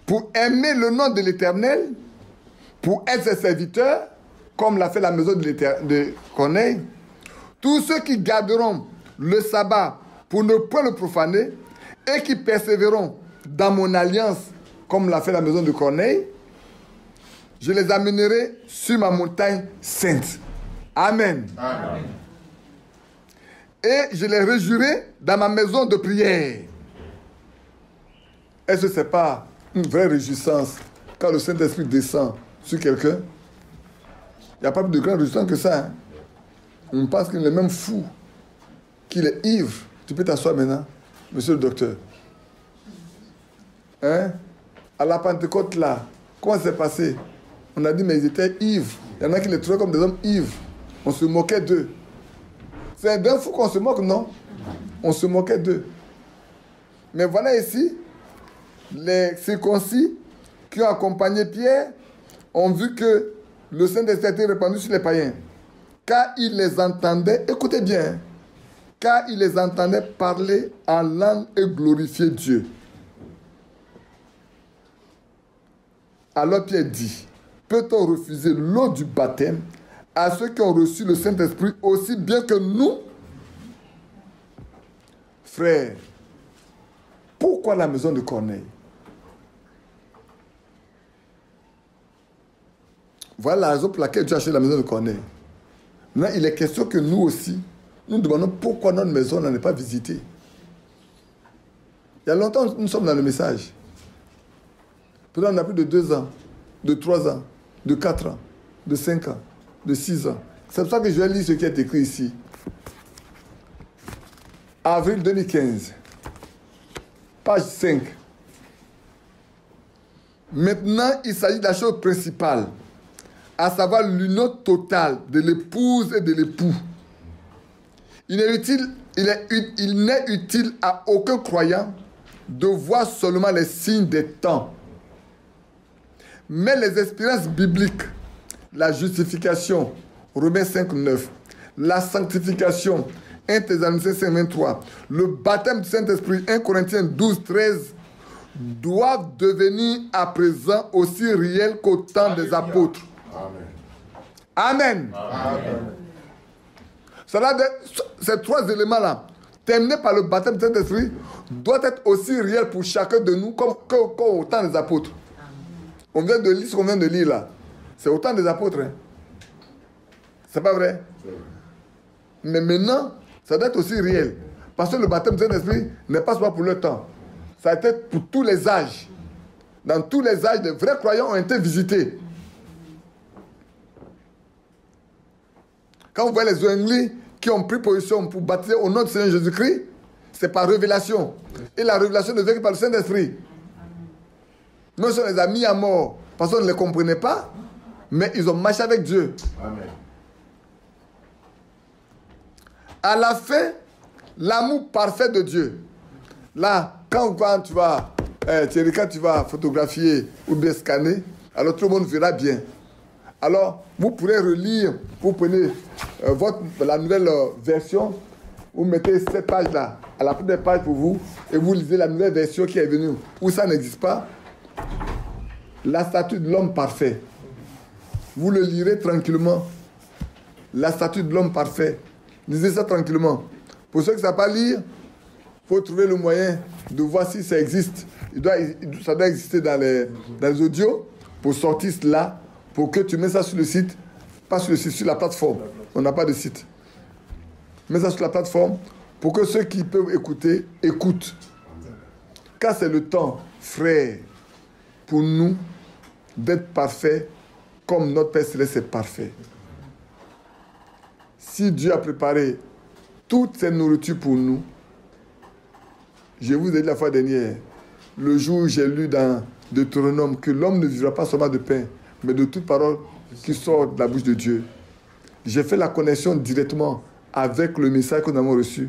pour aimer le nom de l'Éternel, pour être ses serviteurs, comme l'a fait la maison de Corneille, tous ceux qui garderont le sabbat pour ne point le profaner, et qui persévéreront dans mon alliance, comme l'a fait la maison de Corneille, je les amènerai sur ma montagne sainte. Amen. Amen. Et je les réjouirai dans ma maison de prière. Est-ce que ce n'est pas une vraie réjouissance quand le Saint-Esprit descend sur quelqu'un? Il n'y a pas plus de grande réjouissance que ça. Hein? On pense qu'il est même fou, qu'il est ivre. Tu peux t'asseoir maintenant, monsieur le docteur. Hein? À la Pentecôte là, comment ça s'est passé? On a dit, mais ils étaient ivres. Il y en a qui les trouvaient comme des hommes ivres. On se moquait d'eux. C'est d'un fou qu'on se moque, non? On se moquait d'eux. Mais voilà ici, les circoncis qui ont accompagné Pierre ont vu que le Saint-Esprit a été répandu sur les païens. Car ils les entendaient, écoutez bien, car ils les entendaient parler en langue et glorifier Dieu. Alors Pierre dit, peut-on refuser l'eau du baptême à ceux qui ont reçu le Saint-Esprit aussi bien que nous? Frère, pourquoi la maison de Corneille? Voilà la raison pour laquelle Dieu a acheté la maison de Corneille. Maintenant, il est question que nous aussi, nous demandons pourquoi notre maison n'en est pas visitée. Il y a longtemps, nous sommes dans le message. Peut-être on a plus de 2 ans, de 3 ans, de 4 ans, de 5 ans, de 6 ans. C'est pour ça que je vais lire ce qui est écrit ici. Avril 2015, page 5. Maintenant, il s'agit de la chose principale, à savoir l'union totale de l'épouse et de l'époux. Il n'est utile à aucun croyant de voir seulement les signes des temps. Mais les expériences bibliques, la justification, Romains 5, 9, la sanctification, 1 Thessaloniciens 5, 23, le baptême du Saint-Esprit, 1 Corinthiens 12, 13, doivent devenir à présent aussi réels qu'au temps des apôtres. Amen. Amen. Ces 3 éléments-là, terminés par le baptême du Saint-Esprit, doivent être aussi réels pour chacun de nous qu'au temps des apôtres. On vient de lire ce qu'on vient de lire là. C'est au temps des apôtres. Hein. C'est pas vrai? Mais maintenant, ça doit être aussi réel. Parce que le baptême du Saint-Esprit n'est pas seulement pour le temps. Ça a été pour tous les âges. Dans tous les âges, les vrais croyants ont été visités. Quand vous voyez les Anglais qui ont pris position pour baptiser au nom du Seigneur Jésus-Christ, c'est par révélation. Et la révélation ne vient que par le Saint-Esprit. Nous, on les a mis à mort parce qu'on ne les comprenait pas, mais ils ont marché avec Dieu. Amen. À la fin, l'amour parfait de Dieu. Là, quand tu vas, Thierry, quand tu vas photographier ou bien scanner, alors tout le monde verra bien. Alors, vous pourrez relire, vous prenez la nouvelle version, vous mettez cette page-là à la première page pour vous, et vous lisez la nouvelle version qui est venue, où ça n'existe pas. La statue de l'homme parfait. Vous le lirez tranquillement. La statue de l'homme parfait. Lisez ça tranquillement. Pour ceux qui ne savent pas lire, il faut trouver le moyen de voir si ça existe. Ça doit exister dans les audios pour sortir cela, pour que tu mets ça sur le site, pas sur le site, sur la plateforme. On n'a pas de site. Mets ça sur la plateforme pour que ceux qui peuvent écouter, écoutent. Car c'est le temps, frère, pour nous d'être parfaits comme notre Père Céleste est parfait. Si Dieu a préparé toute cette nourriture pour nous, je vous ai dit la fois dernière, le jour où j'ai lu dans Deutéronome que l'homme ne vivra pas seulement de pain, mais de toute parole qui sort de la bouche de Dieu. J'ai fait la connexion directement avec le message que nous avons reçu.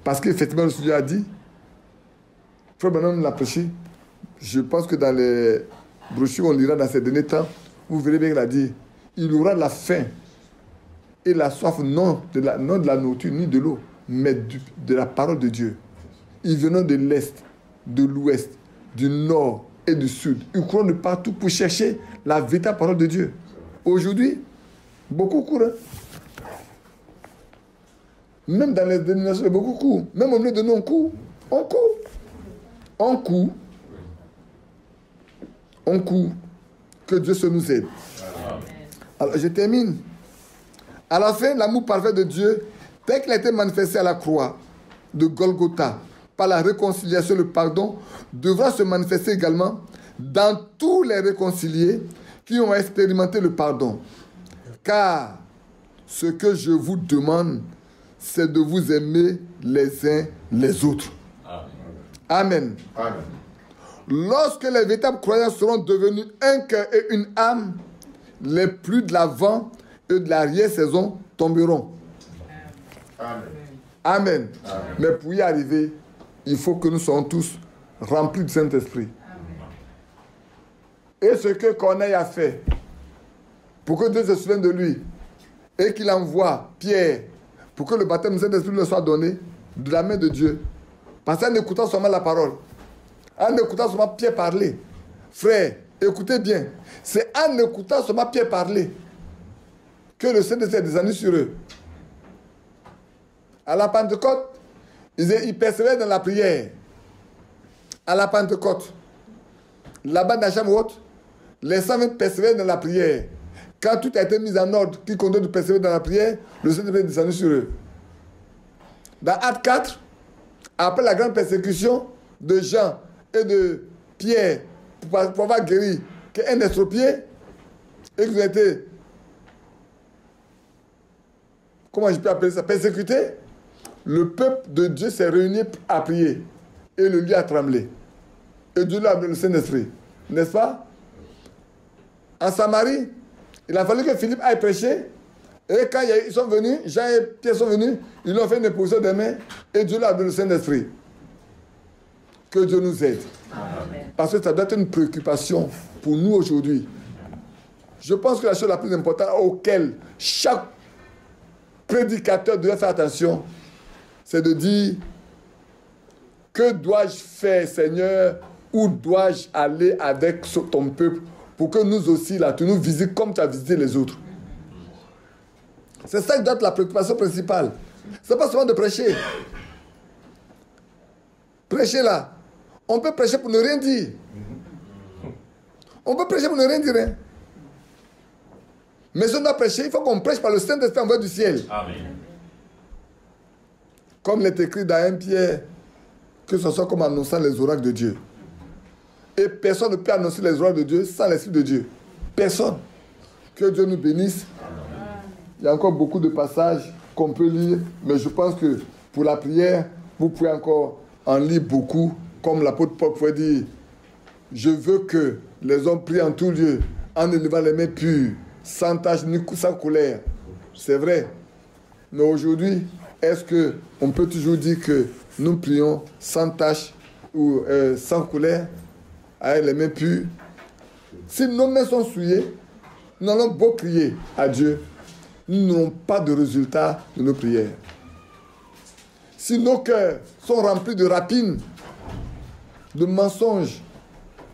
Parce qu'effectivement, le Seigneur a dit, Frère Branham l'a prêché, je pense que dans les brochures on lira dans ces derniers temps, vous verrez bien qu'il a dit, il aura la faim et la soif non de la nourriture ni de l'eau, mais de la parole de Dieu. Ils viennent de l'Est, de l'Ouest, du Nord et du Sud. Ils courent de partout pour chercher la véritable parole de Dieu. Aujourd'hui, beaucoup courent. Même dans les dénominations, beaucoup courent. Même au milieu de nous, on court. On court. On court. On court. Que Dieu se nous aide. Alors, je termine. À la fin, l'amour parfait de Dieu, tel qu'il a été manifesté à la croix de Golgotha, par la réconciliation, le pardon, devra se manifester également dans tous les réconciliés qui ont expérimenté le pardon. Car ce que je vous demande, c'est de vous aimer les uns les autres. Amen. Amen. Lorsque les véritables croyants seront devenus un cœur et une âme, les pluies de l'avant et de l'arrière-saison tomberont. Amen. Amen. Amen. Mais pour y arriver, il faut que nous soyons tous remplis du Saint-Esprit. Et ce que Corneille a fait, pour que Dieu se souvienne de lui, et qu'il envoie Pierre, pour que le baptême du Saint-Esprit lui soit donné de la main de Dieu. Parce qu'en écoutant seulement la parole, en écoutant seulement Pierre parler, frère, écoutez bien, c'est en écoutant seulement Pierre parler que le Saint-Esprit est descendu sur eux. À la Pentecôte, Ils persévéraient dans la prière. À la Pentecôte, là-bas dans la chambre haute, les 120 persévéraient dans la prière. Quand tout a été mis en ordre, qui conduit de persévérer dans la prière, le Saint-Esprit est descendu sur eux. Dans Acte 4, après la grande persécution de Jean et de Pierre, pour avoir guéri qu'un estropié, et qu'ils ont été, comment je peux appeler ça, persécutés, le peuple de Dieu s'est réuni à prier. Et le lieu a tremblé. Et Dieu l'a amené le Saint-Esprit. N'est-ce pas? En Samarie, il a fallu que Philippe aille prêcher. Et quand ils sont venus, Jean et Pierre sont venus, ils ont fait une position des mains. Et Dieu l'a donné le Saint-Esprit. Que Dieu nous aide. Amen. Parce que ça doit être une préoccupation pour nous aujourd'hui. Je pense que la chose la plus importante auquel chaque prédicateur doit faire attention, c'est de dire: que dois-je faire, Seigneur? Où dois-je aller avec ton peuple pour que nous aussi, là, tu nous visites comme tu as visité les autres? C'est ça qui doit être la préoccupation principale. Ce n'est pas seulement de prêcher. Prêcher là. On peut prêcher pour ne rien dire. On peut prêcher pour ne rien dire. Hein. Mais si on doit prêcher, il faut qu'on prêche par le Saint-Esprit envoyé du ciel. Amen. Comme il est écrit dans 1 Pierre, que ce soit comme annonçant les oracles de Dieu. Et personne ne peut annoncer les oracles de Dieu sans l'Esprit de Dieu. Personne. Que Dieu nous bénisse. Il y a encore beaucoup de passages qu'on peut lire, mais je pense que pour la prière, vous pouvez encore en lire beaucoup, comme l'apôtre Paul pouvait dire: je veux que les hommes prient en tout lieu, en élevant les mains pures, sans tache ni sans colère. C'est vrai. Mais aujourd'hui, est-ce qu'on peut toujours dire que nous prions sans tache ou sans colère, avec les mains pures? Si nos mains sont souillées, nous allons beau crier à Dieu, nous n'aurons pas de résultat de nos prières. Si nos cœurs sont remplis de rapines, de mensonges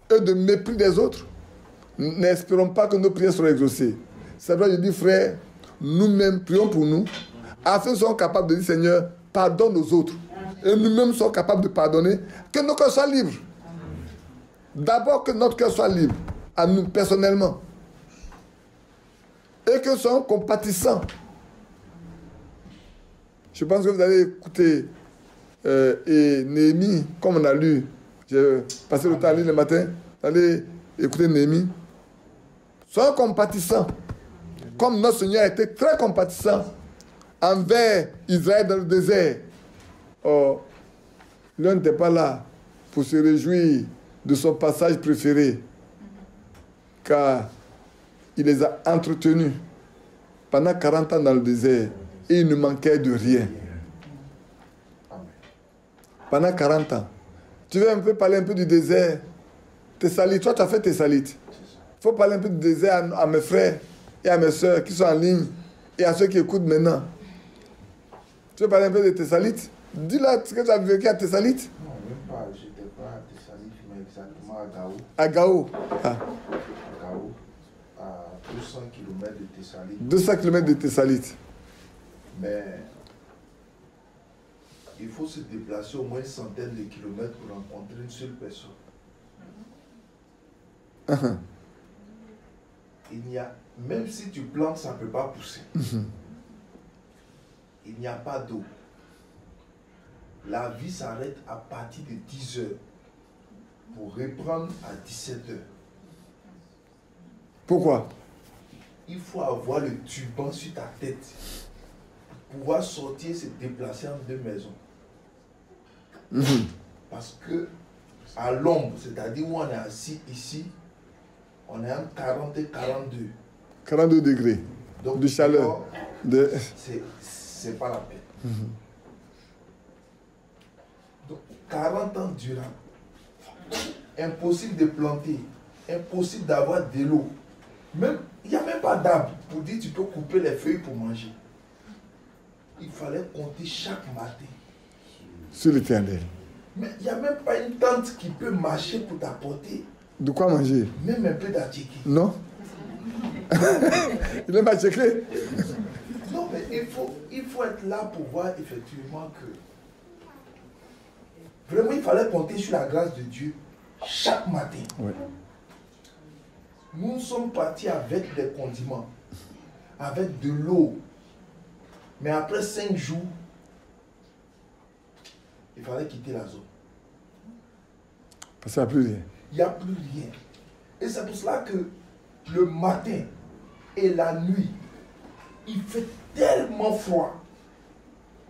et de mépris des autres, n'espérons pas que nos prières seront exaucées. C'est vrai, je dis, frère, nous-mêmes prions pour nous, afin que nous soyons capables de dire: Seigneur, pardonne aux autres. Et nous-mêmes sommes capables de pardonner, que nos cœurs soient libres. D'abord, que notre cœur soit libre, à nous personnellement. Et que nous soyons compatissants. Je pense que vous allez écouter et Néhémie, comme on a lu. J'ai passé le temps à lire le matin. Vous allez écouter Néhémie. Soyons compatissants. Comme notre Seigneur a été très compatissant envers Israël dans le désert. Oh, l'un n'était pas là pour se réjouir de son passage préféré, car il les a entretenus pendant 40 ans dans le désert et il ne manquait de rien. Pendant 40 ans. Tu veux un peu parler un peu du désert? Thessalite, toi tu as fait Thessalite. Il faut parler un peu du désert à mes frères et à mes soeurs qui sont en ligne et à ceux qui écoutent maintenant. Tu veux parler un peu de Thessalite? Dis-leur ce que tu as vécu à Thessalite. Non, même pas. Je n'étais pas à Thessalite, mais exactement à Gao. À Gao. Ah. À Gao, à 200 km de Thessalite. 200 km de Thessalite. Mais il faut se déplacer au moins une centaine de kilomètres pour rencontrer une seule personne. Il n'y a, même si tu plantes, ça ne peut pas pousser. Il n'y a pas d'eau. La vie s'arrête à partir de 10 heures pour reprendre à 17 heures. Pourquoi? Il faut avoir le turban sur ta tête pour pouvoir sortir, se déplacer en deux maisons. Parce que à l'ombre, c'est-à-dire où on est assis ici, on est entre 40 et 42. 42 degrés. Donc, de chaleur. C'est pas la peine. Donc, 40 ans durant, impossible de planter, impossible d'avoir de l'eau. Même, il n'y a même pas d'arbre pour dire tu peux couper les feuilles pour manger. Il fallait compter chaque matin. Sur l'Éternel. Mais il n'y a même pas une tente qui peut marcher pour t'apporter. De quoi manger? Même un peu d'attiqué. Non. Il n'est pas checké. Non, mais il faut être là pour voir effectivement que Vraiment, il fallait compter sur la grâce de Dieu chaque matin. Oui. Nous sommes partis avec des condiments, avec de l'eau. Mais après 5 jours, il fallait quitter la zone. Parce qu'il n'y a plus rien. Il n'y a plus rien. Et c'est pour cela que le matin et la nuit, il fait tellement froid.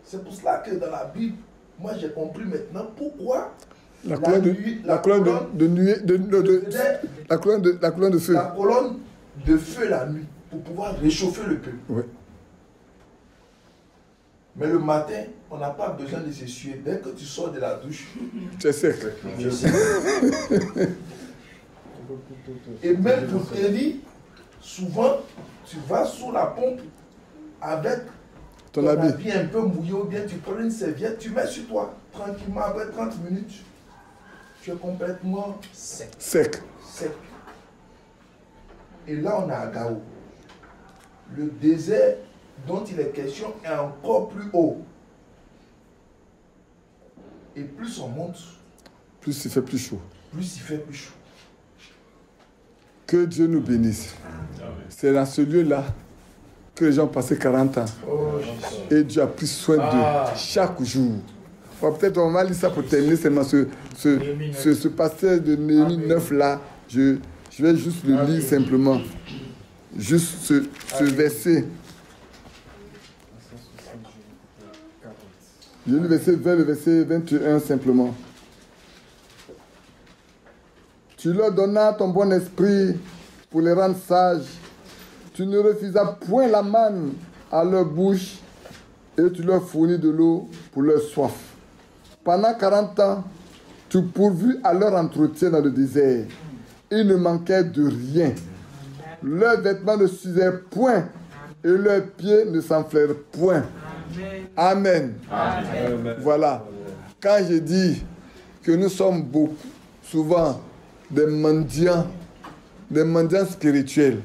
C'est pour cela que dans la Bible, moi j'ai compris maintenant pourquoi La colonne de feu. la colonne de feu la nuit pour pouvoir réchauffer le peuple. Oui. Mais le matin, on n'a pas besoin de s'essuyer. Dès que tu sors de la douche, Tu es sec. tu sais. Et même pour te dire, souvent, tu vas sous la pompe avec Ton habit. un peu mouillé ou bien tu prends une serviette, tu mets sur toi. Tranquillement, après 30 minutes, tu es complètement sec. Sec. Et là, on est à Gao. Le désert dont il est question est encore plus haut. Et plus on monte, Plus il fait plus chaud. plus il fait plus chaud. Que Dieu nous bénisse. C'est dans ce lieu-là que les gens ont passé 40 ans. Oh, Jésus. Et Dieu a pris soin d'eux chaque jour. Bon, peut-être on va lire ça pour terminer seulement ce passage de Néhémie 9 là. Je vais juste le lire simplement. Juste ce verset. Je lis le verset 20, le verset 21 simplement. Tu leur donnas ton bon esprit pour les rendre sages. Tu ne refusas point la manne à leur bouche et tu leur fournis de l'eau pour leur soif. Pendant 40 ans, tu pourvus à leur entretien dans le désert. Ils ne manquaient de rien. Leurs vêtements ne s'usaient point et leurs pieds ne s'enflèrent point. Amen. Amen. Voilà. Quand je dis que nous sommes beaucoup, souvent des mendiants spirituels.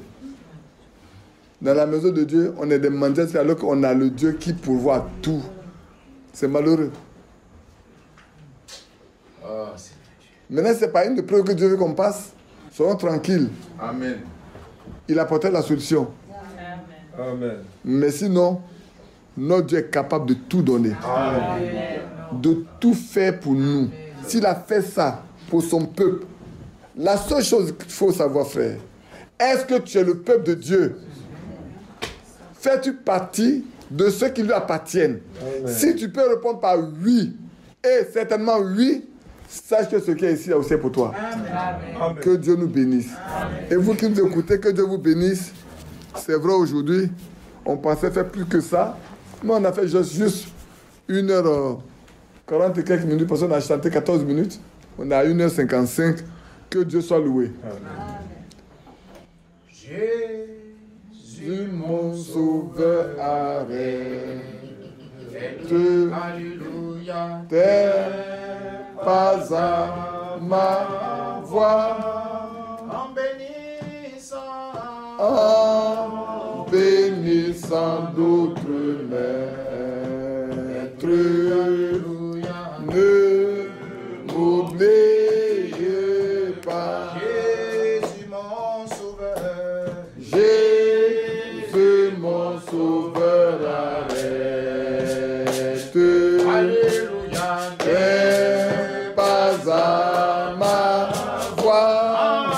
Dans la maison de Dieu, on est des mendiants alors qu'on a le Dieu qui pourvoit tout. C'est malheureux. Maintenant, ce n'est pas une preuve que Dieu veut qu'on passe. Soyons tranquilles. Amen. Il apportait la solution. Amen. Mais sinon, notre Dieu est capable de tout donner. De tout faire pour nous. S'il a fait ça pour son peuple, la seule chose qu'il faut savoir faire, est-ce que tu es le peuple de Dieu? Fais-tu partie de ceux qui lui appartiennent? Amen. Si tu peux répondre par oui, et certainement oui, sache que ce qui est ici est aussi pour toi. Amen. Que Dieu nous bénisse. Amen. Et vous qui nous écoutez, que Dieu vous bénisse. C'est vrai, aujourd'hui, on pensait faire plus que ça, mais on a fait juste 1h40 et quelques minutes, parce qu'on a chanté 14 minutes. On a 1h55. Que Dieu soit loué. Amen. Jésus, mon sauveur, arrête. Alléluia. T'es pas à ma voix. En bénissant. En bénissant d'autres maîtres. Ne m'oubliez pas. Jésus mon sauveur. Jésus mon sauveur, arrête. Alléluia. T'es pas à ma voix.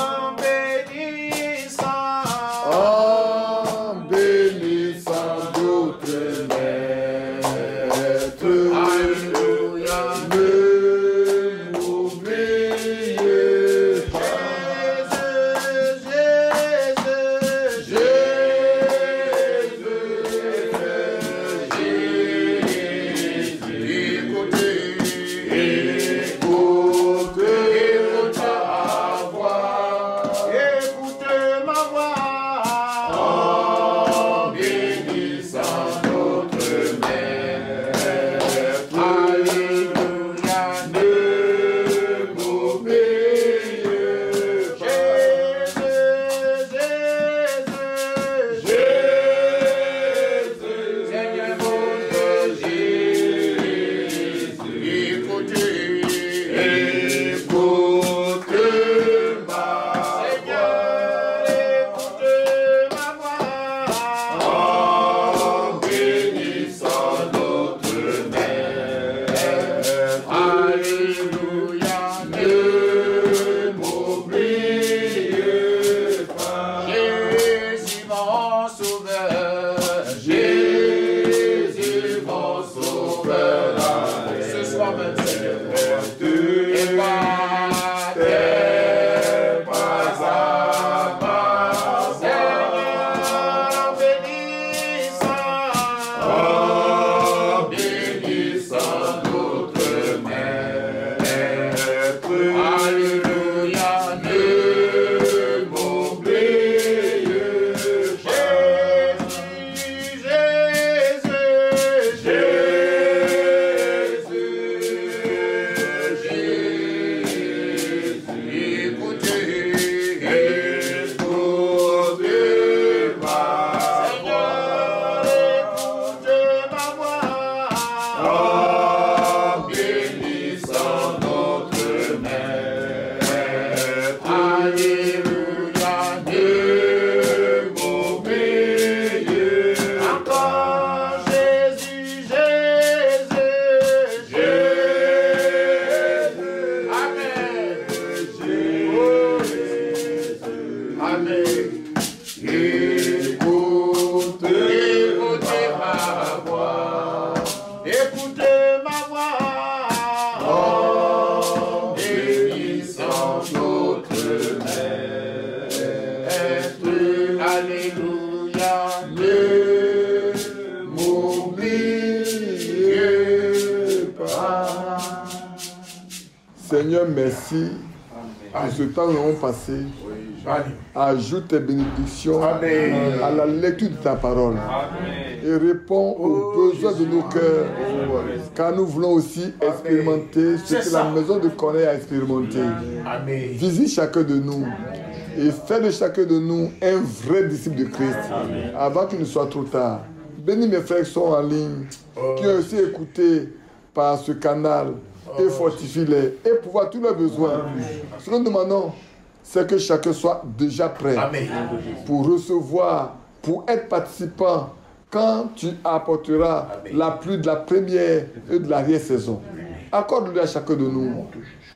En bénissant. En bénissant d'autres maîtres. Alléluia, ne m'oublie pas. Seigneur, merci pour ce temps que nous avons passé. Ajoute tes bénédictions à la lecture de ta parole. Et réponds aux besoins de nos cœurs. Car nous voulons aussi expérimenter ce que la maison de Corneille a expérimenté. Visite chacun de nous. Et fais de chacun de nous un vrai disciple de Christ. Avant qu'il ne soit trop tard. Bénis mes frères qui sont en ligne, qui ont aussi écouté par ce canal. Et fortifie-les et pouvoir tous leurs besoins. Ce que nous demandons, c'est que chacun soit déjà prêt pour recevoir, pour être participant quand tu apporteras la pluie de la première et de l'arrière-saison. Accorde-le à chacun de nous.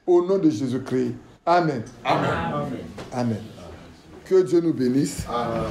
Au nom de Jésus-Christ. Amen. Amen. Amen. Que Dieu nous bénisse. Amen.